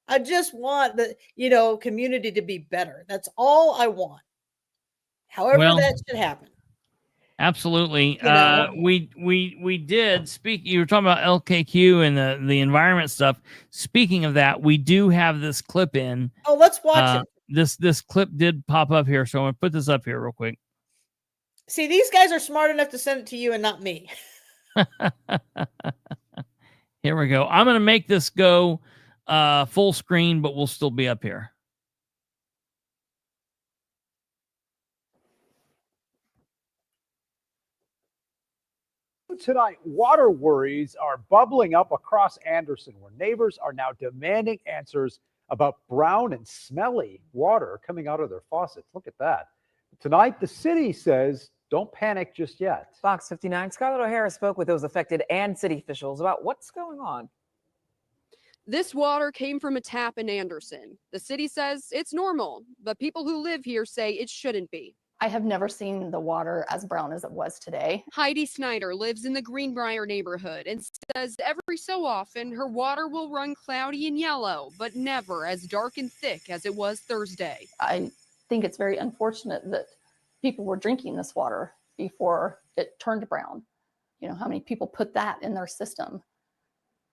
I just want the, you know, community to be better. That's all I want. However, that should happen. Absolutely. You know? We did speak. You were talking about LKQ and the environment stuff. Speaking of that, we do have this clip in. Oh, let's watch it. This clip did pop up here, so I'm gonna put this up here real quick. See, these guys are smart enough to send it to you and not me. Here we go. I'm gonna make this go full screen, but we'll still be up here. Tonight, water worries are bubbling up across Anderson, where neighbors are now demanding answers about brown and smelly water coming out of their faucets. Look at that. Tonight, the city says, don't panic just yet. Fox 59, Scarlett O'Hara spoke with those affected and city officials about what's going on. This water came from a tap in Anderson. The city says it's normal, but people who live here say it shouldn't be. I have never seen the water as brown as it was today. Heidi Snyder lives in the Greenbrier neighborhood and says every so often her water will run cloudy and yellow, but never as dark and thick as it was Thursday. I think it's very unfortunate that people were drinking this water before it turned brown. You know, how many people put that in their system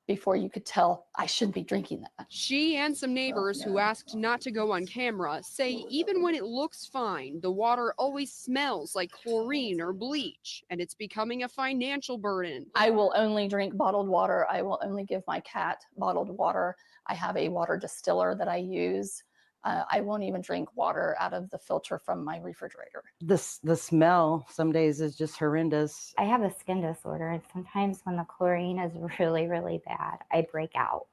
before you could tell I shouldn't be drinking that. She and some neighbors who asked not to go on camera say even when it looks fine, the water always smells like chlorine or bleach, and it's becoming a financial burden. I will only drink bottled water. I will only give my cat bottled water. I have a water distiller that I use. I won't even drink water out of the filter from my refrigerator. The smell some days is just horrendous. I have a skin disorder, and sometimes when the chlorine is really, really bad, I break out.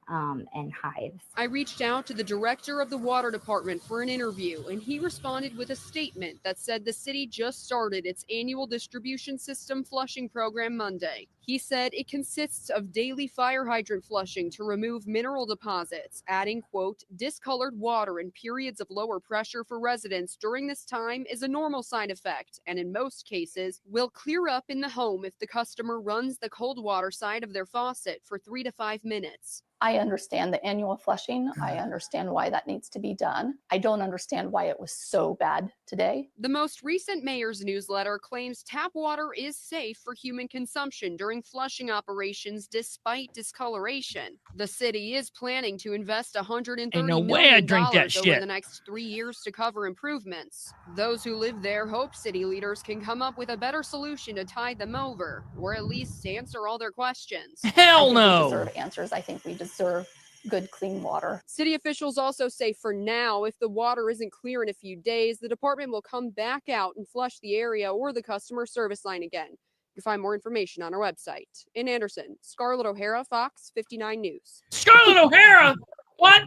and hives. I reached out to the director of the water department for an interview, and he responded with a statement that said the city just started its annual distribution system flushing program Monday. He said it consists of daily fire hydrant flushing to remove mineral deposits, adding, quote, discolored water in periods of lower pressure for residents during this time is a normal side effect, and in most cases will clear up in the home if the customer runs the cold water side of their faucet for 3 to 5 minutes. I understand the annual flushing. I understand why that needs to be done. I don't understand why it was so bad today. The most recent mayor's newsletter claims tap water is safe for human consumption during flushing operations despite discoloration. The city is planning to invest $130 million over the next 3 years to cover improvements. Those who live there hope city leaders can come up with a better solution to tide them over, or at least answer all their questions. Hell no! We deserve answers. I think we deserve good, clean water. City officials also say for now, if the water isn't clear in a few days, the department will come back out and flush the area or the customer service line again. You can find more information on our website. In Anderson, Scarlett O'Hara, Fox 59 News. Scarlett O'Hara? What?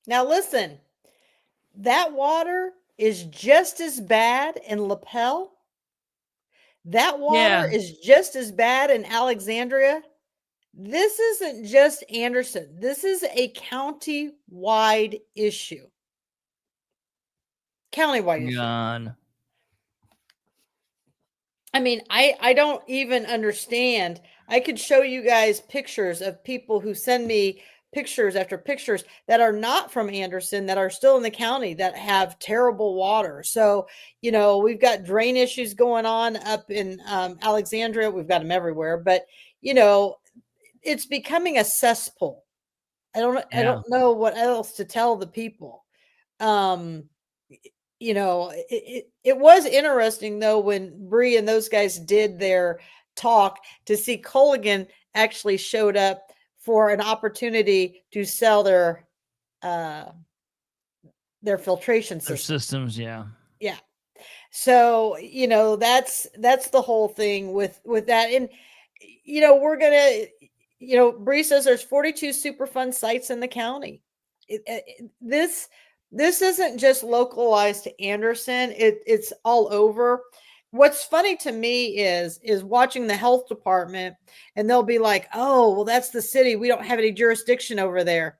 Now listen, that water is just as bad in LaPel. That water is just as bad in Alexandria. This isn't just Anderson. This is a county-wide issue. County-wide issue. I mean, I don't even understand. I could show you guys pictures of people who send me pictures after pictures that are not from Anderson, that are still in the county, that have terrible water. So, you know, we've got drain issues going on up in Alexandria. We've got them everywhere, but you know, it's becoming a cesspool. I don't know what else to tell the people. You know, it was interesting though when Bree and those guys did their talk to see Culligan actually showed up for an opportunity to sell their filtration system. Their systems, yeah. Yeah. So, you know, that's the whole thing with that. And, you know, we're going to, you know, Bree says there's 42 Superfund sites in the county. This isn't just localized to Anderson. It's all over. What's funny to me is watching the health department, and they'll be like, oh, well, that's the city. We don't have any jurisdiction over there.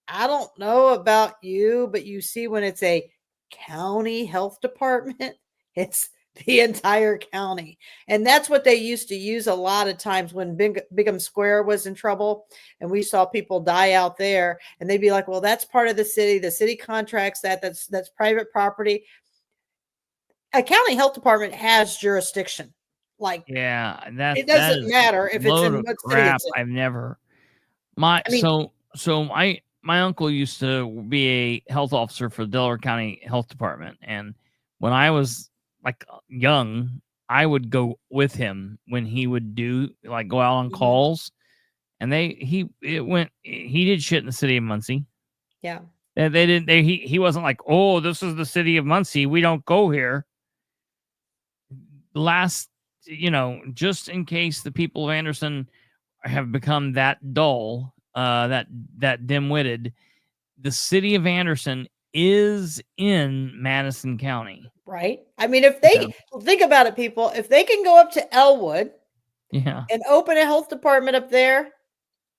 I don't know about you, but you see, when it's a county health department, it's the entire county. And that's what they used to use a lot of times when Bingham Square was in trouble and we saw people die out there, and they'd be like, well, that's part of the city. The city contracts that's private property. A county health department has jurisdiction. Like, it doesn't matter if it's in what city it's in. I've never my uncle used to be a health officer for the Delaware County Health Department, and when I was like young, I would go with him when he would go out on calls, and he did shit in the city of Muncie. Yeah. He wasn't like, oh, this is the city of Muncie, we don't go here. Just in case the people of Anderson have become that dull, that dim-witted, the city of Anderson is in Madison County. Right. I mean, if they think about it, people, if they can go up to Elwood and open a health department up there,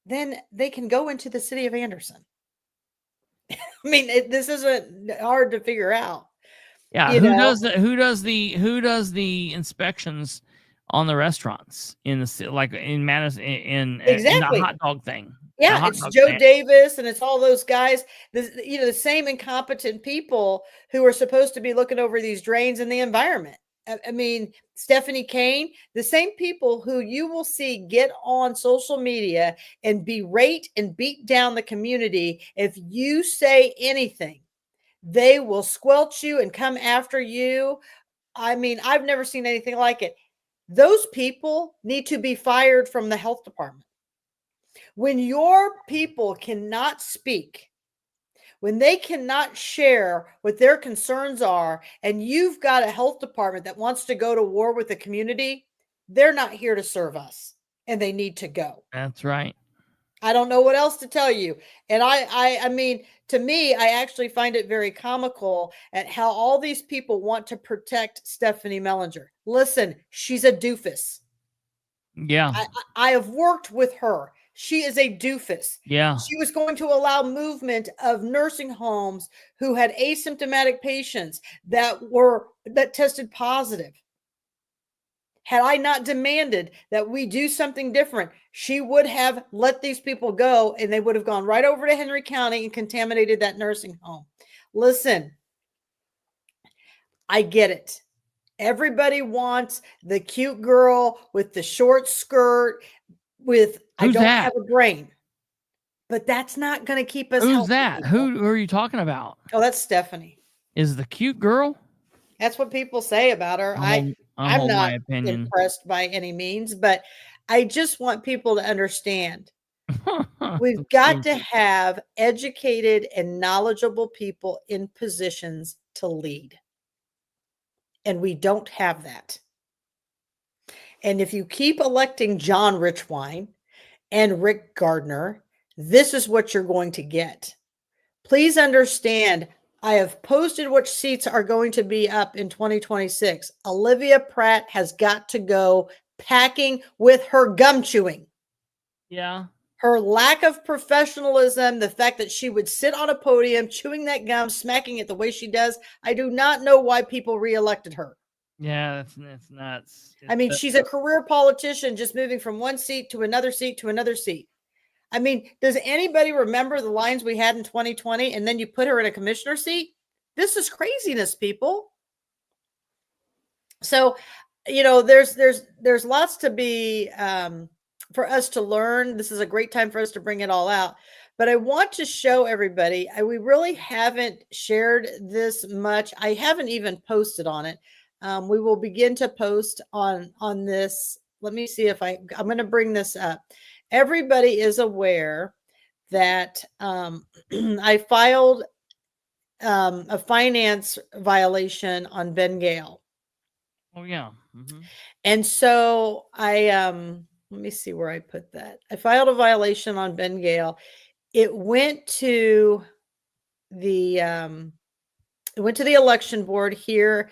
then they can go into the city of Anderson. I mean, this isn't hard to figure out. Yeah, who does the inspections on the restaurants in the like in Madison in the hot dog thing? Yeah, it's Joe Davis and it's all those guys. The same incompetent people who are supposed to be looking over these drains in the environment. I mean, Stephanie Kane, the same people who you will see get on social media and berate and beat down the community if you say anything. They will squelch you and come after you. I mean, I've never seen anything like it. Those people need to be fired from the health department. When your people cannot speak, when they cannot share what their concerns are, and you've got a health department that wants to go to war with the community, they're not here to serve us. and they need to go. That's right. I don't know what else to tell you. And I mean, to me, I actually find it very comical at how all these people want to protect Stephanie Mellinger. Listen, she's a doofus. Yeah. I have worked with her. She is a doofus. Yeah. She was going to allow movement of nursing homes who had asymptomatic patients that tested positive. Had I not demanded that we do something different, she would have let these people go, and they would have gone right over to Henry County and contaminated that nursing home. Listen, I get it. Everybody wants the cute girl with the short skirt with, I don't have a brain. But that's not going to keep us healthy. Who's that? Who are you talking about? Oh, that's Stephanie. Is the cute girl? That's what people say about her. I'm not my opinion. impressed by any means, but I just want people to understand. We've got to have educated and knowledgeable people in positions to lead. And we don't have that. And if you keep electing John Richwine and Rick Gardner, this is what you're going to get. Please understand, I have posted which seats are going to be up in 2026. Olivia Pratt has got to go packing with her gum chewing. Yeah. Her lack of professionalism, the fact that she would sit on a podium chewing that gum, smacking it the way she does. I do not know why people reelected her. Yeah, that's nuts. I mean, she's a career politician just moving from one seat to another seat to another seat. I mean, does anybody remember the lines we had in 2020 and then you put her in a commissioner seat? This is craziness, people. So, you know, there's lots to be for us to learn. This is a great time for us to bring it all out. But I want to show everybody, we really haven't shared this much. I haven't even posted on it. We will begin to post on this. Let me see if I'm going to bring this up. Everybody is aware that I filed a finance violation on Ben Gale. Oh, yeah. Mm-hmm. And so let me see where I put that. I filed a violation on Ben Gale. It went to the election board here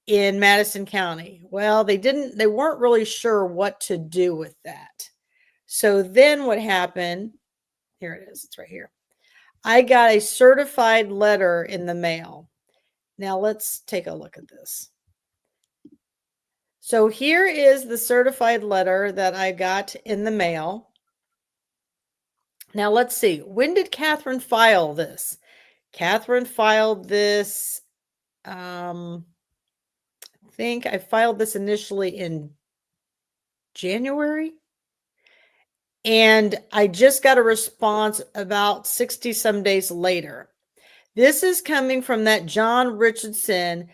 in Madison County. Well, they weren't really sure what to do with that. So then what happened, here it is, it's right here. I got a certified letter in the mail. Now let's take a look at this. So here is the certified letter that I got in the mail. Now let's see, when did Katherine file this? Katherine filed this, I think I filed this initially in January. And I just got a response about 60 some days later. This is coming from that John Richardson.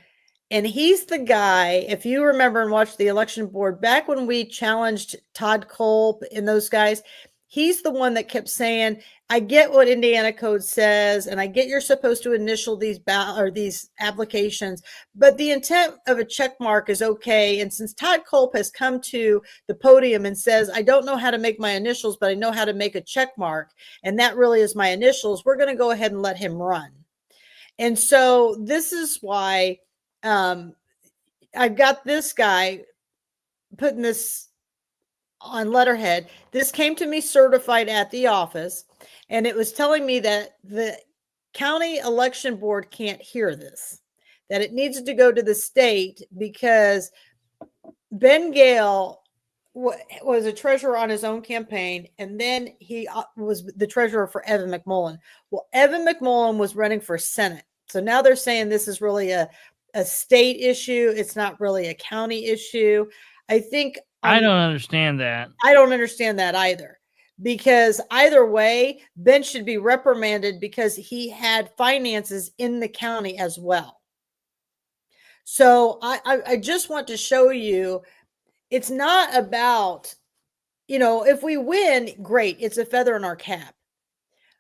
And he's the guy, if you remember and watched the election board, back when we challenged Todd Culp and those guys, he's the one that kept saying, I get what Indiana code says, and I get you're supposed to initial these applications, but the intent of a check mark is okay. And since Todd Culp has come to the podium and says, I don't know how to make my initials, but I know how to make a check mark, and that really is my initials, we're going to go ahead and let him run. And so this is why I've got this guy putting this on letterhead. This came to me certified at the office, and it was telling me that the county election board can't hear this, that it needs to go to the state because Ben Gale was a treasurer on his own campaign, and then he was the treasurer for Evan McMullen. Well, Evan McMullen was running for Senate. So now they're saying this is really a state issue. It's not really a county issue. I think I don't understand that. I don't understand that either, because either way, Ben should be reprimanded because he had finances in the county as well. So I just want to show you, it's not about, if we win, great. It's a feather in our cap.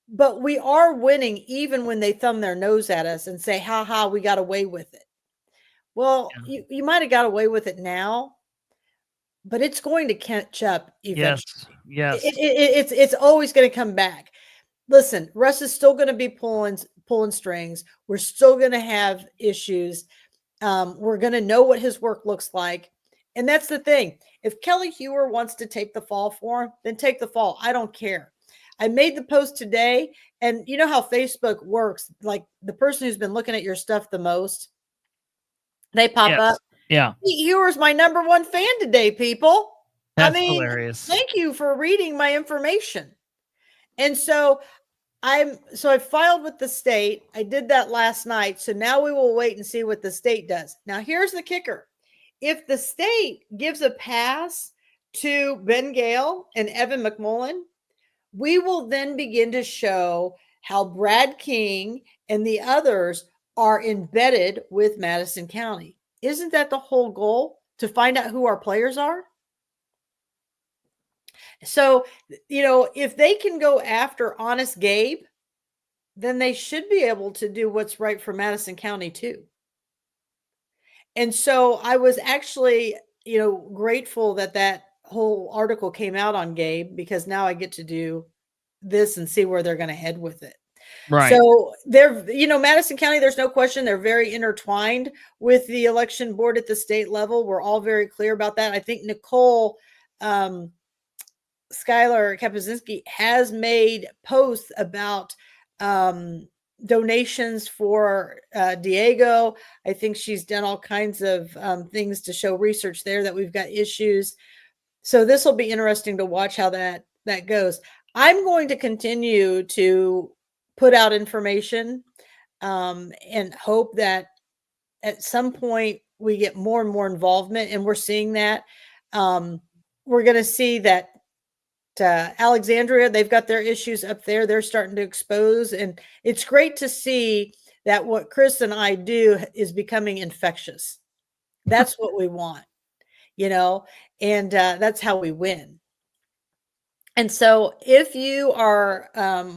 But we are winning even when they thumb their nose at us and say, ha ha, we got away with it. Well, you might have got away with it now, but it's going to catch up eventually. Yes. It's always going to come back. Listen, Russ is still going to be pulling strings. We're still going to have issues. We're going to know what his work looks like. And that's the thing. If Kelly Hewer wants to take the fall for him, then take the fall. I don't care. I made the post today, and you know how Facebook works. Like the person who's been looking at your stuff the most, they pop up. Yeah. Hewer's my #1 fan today, people. That's hilarious. Thank you for reading my information. And so I filed with the state. I did that last night. So now we will wait and see what the state does. Now here's the kicker. If the state gives a pass to Ben Gale and Evan McMullen, we will then begin to show how Brad King and the others are embedded with Madison County. Isn't that the whole goal? To find out who our players are? So, if they can go after Honest Gabe, then they should be able to do what's right for Madison County too. And so I was actually, grateful that whole article came out on Gabe, because now I get to do this and see where they're going to head with it. Right. So they're, Madison County, there's no question they're very intertwined with the election board at the state level. We're all very clear about that. I think Nicole Schuyler Kapuzinski has made posts about donations for Diego. I think she's done all kinds of things to show research there that we've got issues. So this will be interesting to watch how that goes. I'm going to continue to put out information and hope that at some point we get more and more involvement, and we're seeing that. We're going to see that Alexandria, they've got their issues up there. They're starting to expose, and it's great to see that what Chris and I do is becoming infectious. That's what we want, and that's how we win. And so if you are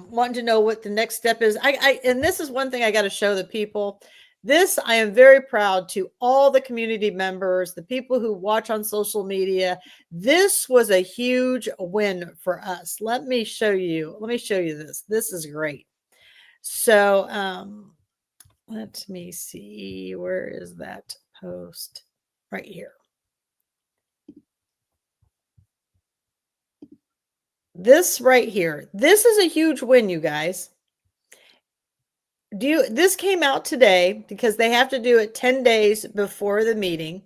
wanting to know what the next step is, and this is one thing I got to show the people. This, I am very proud to all the community members, the people who watch on social media. This was a huge win for us. Let me show you this. This is great. So let me see. Where is that post? Right here. This right here. This is a huge win, you guys. This came out today because they have to do it 10 days before the meeting.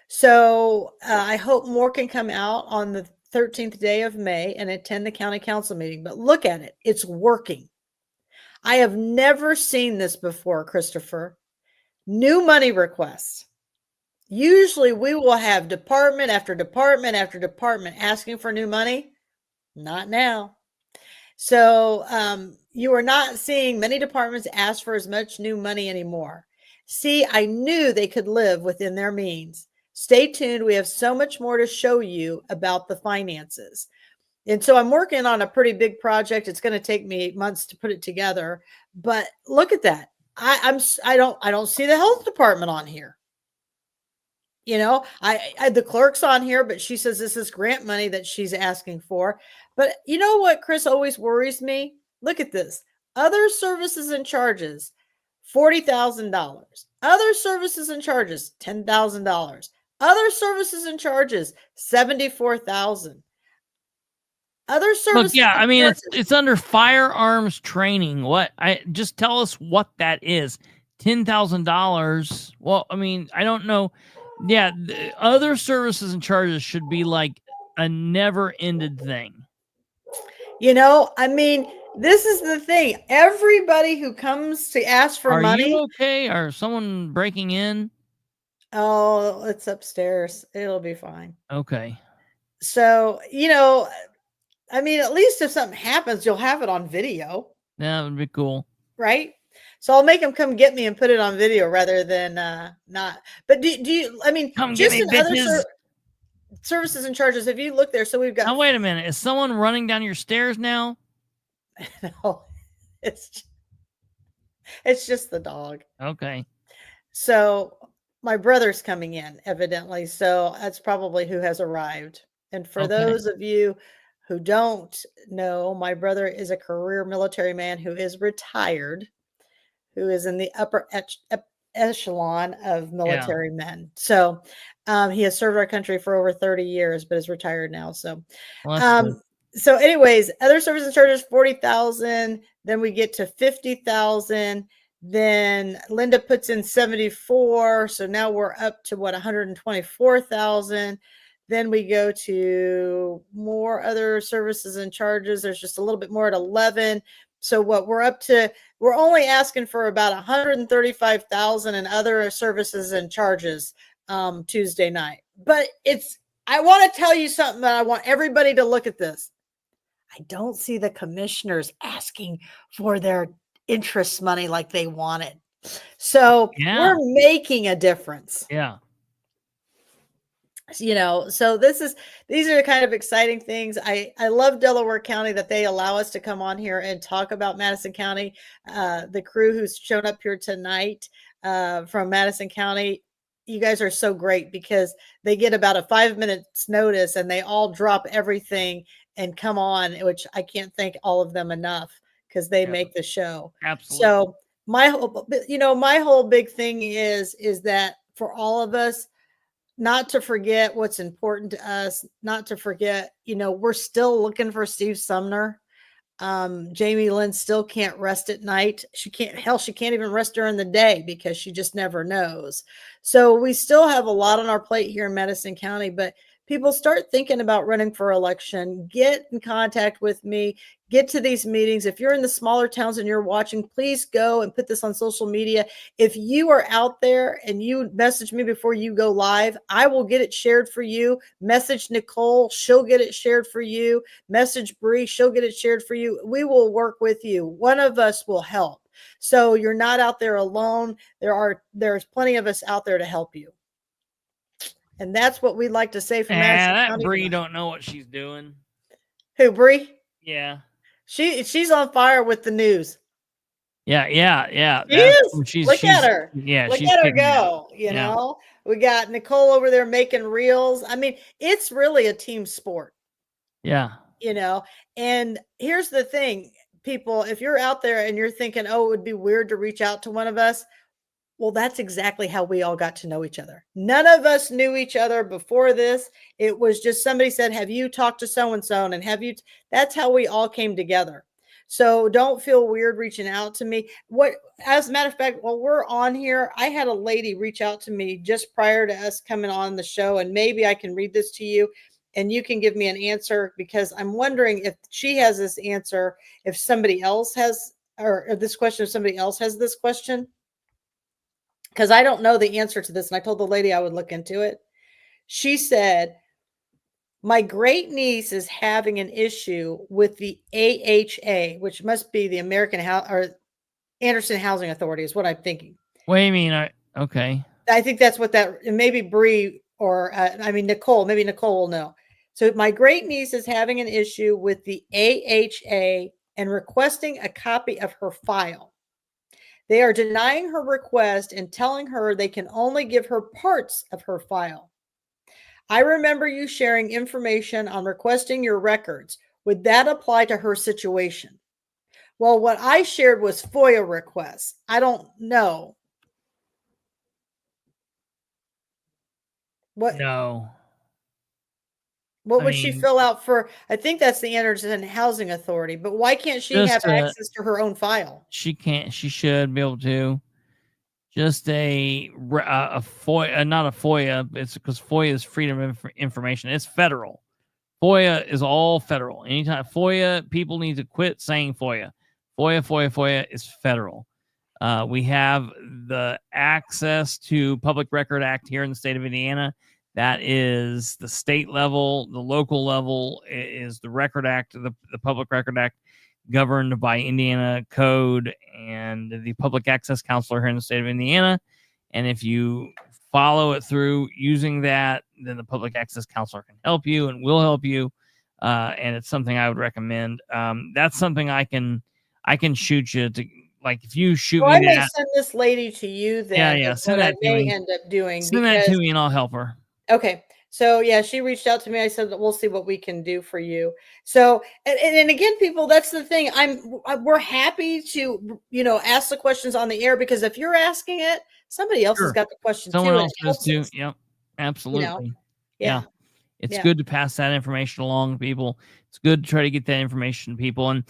So I hope more can come out on the 13th day of May and attend the county council meeting. But look at it. It's working. I have never seen this before, Kristopher. New money requests. Usually we will have department after department after department asking for new money. Not now. So you are not seeing many departments ask for as much new money anymore. See, I knew they could live within their means. Stay tuned. We have so much more to show you about the finances. And so I'm working on a pretty big project. It's going to take me 8 months to put it together. But look at that. I don't see the health department on here. The clerk's on here, but she says this is grant money that she's asking for. But you know what, Chris, always worries me? Look at this. Other services and charges, $40,000. Other services and charges, $10,000. Other services and charges, $74,000. Other services. Look, yeah, I mean, it's under firearms training. Just tell us what that is. $10,000. Well, I mean, I don't know. Yeah, other services and charges should be like a never-ended thing. I mean, this is the thing. Everybody who comes to ask for money. Are you okay? Are someone breaking in? Oh, it's upstairs. It'll be fine. Okay. So, I mean, at least if something happens, you'll have it on video. That would be cool. Right? So I'll make them come get me and put it on video rather than not. But do you, I mean, come just get me, in bitches. other services and charges, if you look there, so we've got. Now, wait a minute. Is someone running down your stairs now? No, it's just the dog. Okay. So my brother's coming in, evidently. So that's probably who has arrived. And for those of you who don't know, my brother is a career military man who is retired, who is in the upper echelon of military men. So he has served our country for over 30 years, but is retired now. So, so anyways, other service and charges, 40,000. Then we get to 50,000. Then Linda puts in 74. So now we're up to what, 124,000. Then we go to more other services and charges. There's just a little bit more at 11. So what we're up to, we're only asking for about 135,000 in other services and charges Tuesday night. But I want to tell you something that I want everybody to look at this. I don't see the commissioners asking for their interest money like they wanted. So we're making a difference. Yeah. So these are the kind of exciting things. I love Delaware County that they allow us to come on here and talk about Madison County. The crew who's shown up here tonight from Madison County, you guys are so great because they get about a 5 minutes notice and they all drop everything and come on, which I can't thank all of them enough because they make the show. Absolutely. So my whole big thing is that for all of us, not to forget what's important to us, not to forget, we're still looking for Steve Sumner. Jamie Lynn still can't rest at night. She can't even rest during the day because she just never knows. So we still have a lot on our plate here in Madison County, but people start thinking about running for election. Get in contact with me. Get to these meetings. If you're in the smaller towns and you're watching, please go and put this on social media. If you are out there and you message me before you go live, I will get it shared for you. Message Nicole, she'll get it shared for you. Message Bree, she'll get it shared for you. We will work with you. One of us will help. So you're not out there alone. There's plenty of us out there to help you. And that's what we'd like to say from Madison County. Bree don't know what she's doing. Who, Bree? Yeah. She's on fire with the news. Yeah. Look at her. Yeah. Look at her go. You know, we got Nicole over there making reels. I mean, it's really a team sport. Yeah. And here's the thing, people, if you're out there and you're thinking, oh, it would be weird to reach out to one of us. Well, that's exactly how we all got to know each other. None of us knew each other before this. It was just somebody said, have you talked to so-and-so? And that's how we all came together. So don't feel weird reaching out to me. As a matter of fact, while we're on here, I had a lady reach out to me just prior to us coming on the show. And maybe I can read this to you and you can give me an answer because I'm wondering if she has this answer, if somebody else has, or this question, if somebody else has this question. Because I don't know the answer to this. And I told the lady I would look into it. She said, my great niece is having an issue with the AHA, which must be the Anderson Housing Authority is what I'm thinking. What do you mean? Okay. I think that's what maybe Bree or Nicole, maybe Nicole will know. So my great niece is having an issue with the AHA and requesting a copy of her file. They are denying her request and telling her they can only give her parts of her file. I remember you sharing information on requesting your records. Would that apply to her situation? Well, what I shared was FOIA requests. I don't know. What? No. What would she fill out for? I think that's the Anderson Housing Authority, but why can't she have access to her own file? She can't. She should be able to. Just a FOIA, not a FOIA. It's because FOIA is freedom of information. It's federal. FOIA is all federal. Anytime FOIA, people need to quit saying FOIA. FOIA is federal. We have the Access to Public Record Act here in the state of Indiana. That is the state level. The local level is the Record Act, the Public Record Act, governed by Indiana code and the Public Access Counselor here in the state of Indiana. And if you follow it through using that, then the Public Access Counselor can help you and will help you. And it's something I would recommend. That's something I can shoot you to like if you shoot I me may that, send this lady to you then. yeah, Is send what I that to may me. end up doing. Send that to me and I'll help her. Okay. So yeah, she reached out to me. I said that we'll see what we can do for you. So and again, people, that's the thing. We're happy to ask the questions on the air, because if you're asking it, somebody else has got the question Someone too. else does too. Yep, absolutely. Yeah. It's good to pass that information along to people. It's good to try to get that information to people. And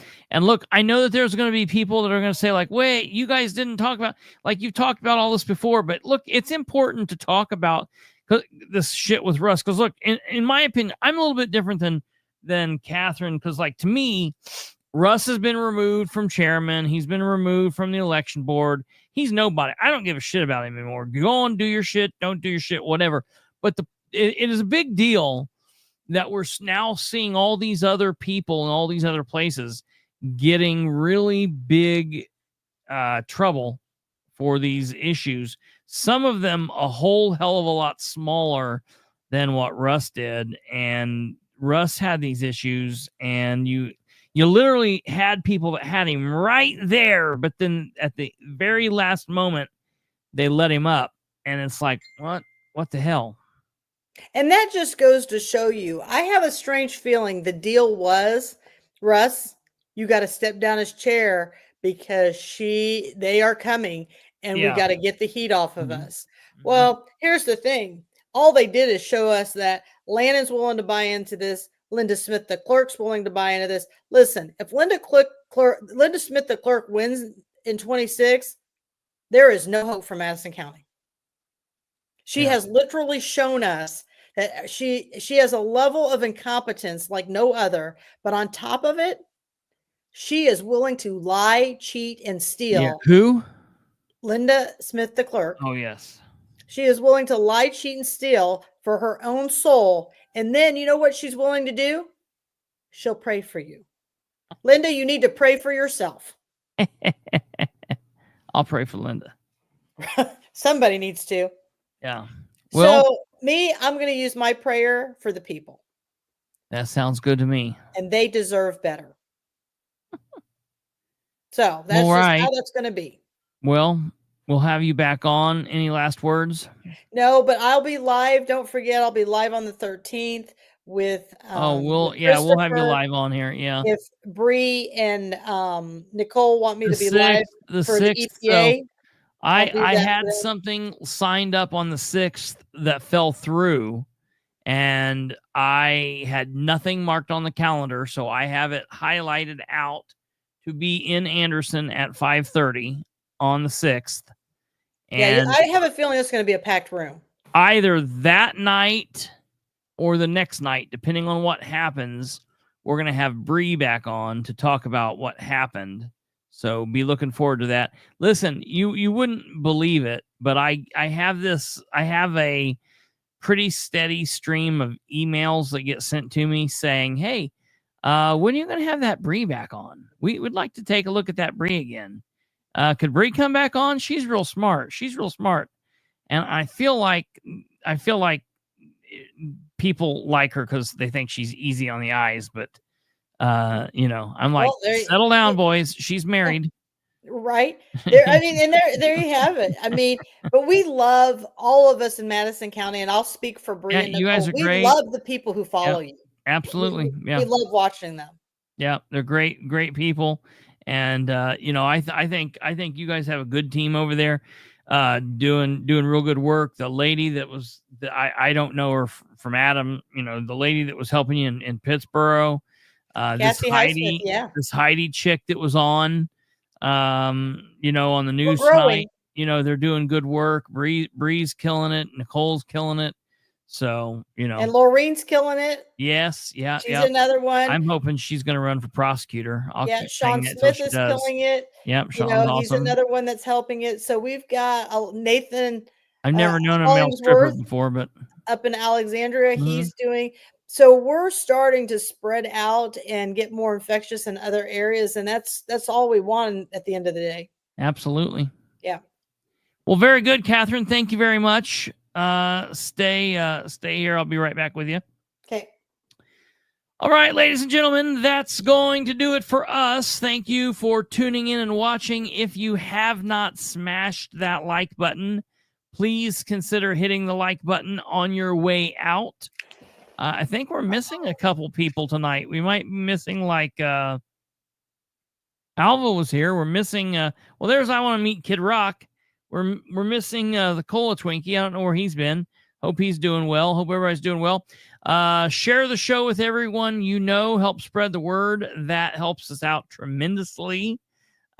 look, I know that there's going to be people that are going to say like, wait, you guys didn't talk about, like, you've talked about all this before, but look, it's important to talk about this shit with Russ. Because look, in my opinion, I'm a little bit different than Katherine. Because like, to me, Russ has been removed from chairman. He's been removed from the election board. He's nobody. I don't give a shit about him anymore. Go on, do your shit. Don't do your shit, whatever. But it is a big deal that we're now seeing all these other people in all these other places getting really big trouble for these issues. Some of them a whole hell of a lot smaller than what Russ did. And Russ had these issues, and you literally had people that had him right there, but then at the very last moment, they let him up. And it's like, what the hell? And that just goes to show you, I have a strange feeling the deal was, Russ, you got to step down his chair, because they are coming, and we got to get the heat off of us. Well, here's the thing. All they did is show us that Lannon's willing to buy into this. Linda Smith, the clerk's willing to buy into this. Listen, if Linda Smith, the clerk, wins in 26, there is no hope for Madison County. She has literally shown us that she has a level of incompetence like no other. But on top of it, she is willing to lie, cheat, and steal. Yeah. Who? Linda Smith, the clerk. Oh, yes. She is willing to lie, cheat, and steal for her own soul. And then you know what she's willing to do? She'll pray for you. Linda, you need to pray for yourself. I'll pray for Linda. Somebody needs to. Yeah. Well, so I'm going to use my prayer for the people. That sounds good to me. And they deserve better. So that's just how that's going to be. Well, we'll have you back on. Any last words? No, but I'll be live. Don't forget, I'll be live on the 13th with we'll have you live on here. Yeah. If Bree and Nicole want me to be live for the EPA. So I had something signed up on the 6th that fell through, and I had nothing marked on the calendar, so I have it highlighted out to be in Anderson at 5:30 on the 6th. And I have a feeling it's going to be a packed room. Either that night or the next night, depending on what happens. We're going to have Bree back on to talk about what happened. So be looking forward to that. Listen, you wouldn't believe it, but I have a pretty steady stream of emails that get sent to me saying, hey, when are you going to have that Bree back on? We would like to take a look at that Bree again. Could Bree come back on? She's real smart. And I feel like people like her because they think she's easy on the eyes, but I'm like, settle down, boys. She's married. Right. There you have it. I mean, but we love all of us in Madison County, and I'll speak for Bree. Yeah, you guys are great. We love the people who follow you. Absolutely. We love watching them. Yeah, they're great people. And I think you guys have a good team over there, doing real good work. The lady that I don't know her from Adam, the lady that was helping you in Pittsburgh, this Heidi chick that was on, on the news tonight, they're doing good work. Bree's killing it. Nicole's killing it. So, and Laureen's killing it. Yes. Yeah. She's another one. I'm hoping she's going to run for prosecutor. Sean Smith is killing it. Yep. Sean's awesome. He's another one that's helping it. So we've got Nathan. I've never known a male stripper before, but up in Alexandria, he's doing. So we're starting to spread out and get more infectious in other areas. And that's all we want at the end of the day. Absolutely. Yeah. Well, very good, Katherine. Thank you very much. Stay here. I'll be right back with you. Okay. All right, ladies and gentlemen, that's going to do it for us. Thank you for tuning in and watching. If you have not smashed that like button, please consider hitting the like button on your way out. I think we're missing a couple people tonight. We might be missing like Alva was here. We're missing well, there's I Want to Meet Kid Rock. We're missing the Cola Twinkie. I don't know where he's been. Hope he's doing well. Hope everybody's doing well. Share the show with everyone you know. Help spread the word. That helps us out tremendously.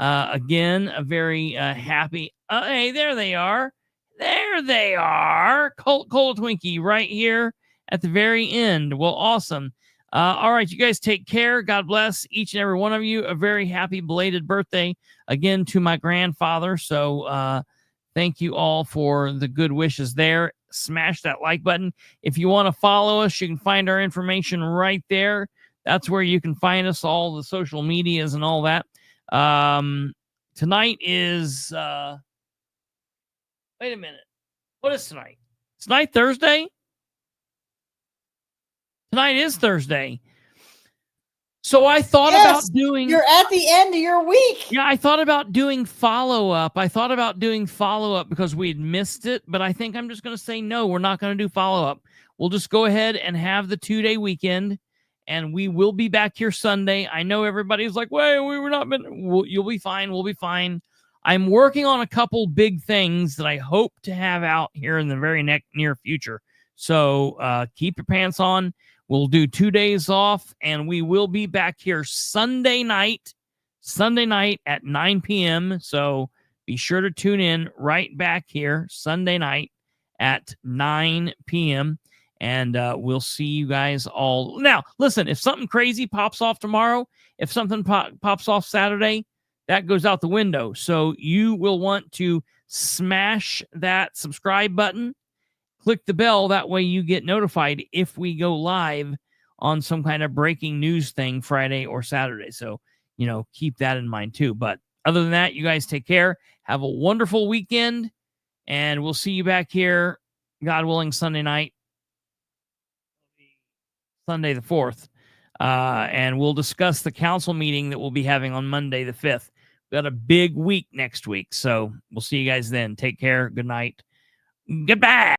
Again, a very happy. Hey, there they are. There they are. Cola Twinkie right here at the very end. Well, awesome. All right, you guys take care. God bless each and every one of you. A very happy belated birthday again to my grandfather. So thank you all for the good wishes there. Smash that like button. If you want to follow us, you can find our information right there. That's where you can find us, all the social medias and all that. Tonight is wait a minute. What is tonight? Is tonight Thursday? Tonight is Thursday. So I thought about doing... You're at the end of your week. Yeah, I thought about doing follow-up. Because we had missed it, but I think I'm just going to say no, we're not going to do follow-up. We'll just go ahead and have the 2-day weekend, and we will be back here Sunday. I know everybody's like, wait, we were not... You'll be fine. We'll be fine. I'm working on a couple big things that I hope to have out here in the very near future. So keep your pants on. We'll do 2 days off, and we will be back here Sunday night at 9 p.m. So be sure to tune in right back here Sunday night at 9 p.m. And we'll see you guys all. Now, listen, if something crazy pops off tomorrow, if something pops off Saturday, that goes out the window. So you will want to smash that subscribe button. Click the bell. That way you get notified if we go live on some kind of breaking news thing Friday or Saturday. So, keep that in mind too. But other than that, you guys take care. Have a wonderful weekend. And we'll see you back here, God willing, Sunday night, Sunday the 4th. And we'll discuss the council meeting that we'll be having on Monday the 5th. We've got a big week next week. So we'll see you guys then. Take care. Good night. Goodbye.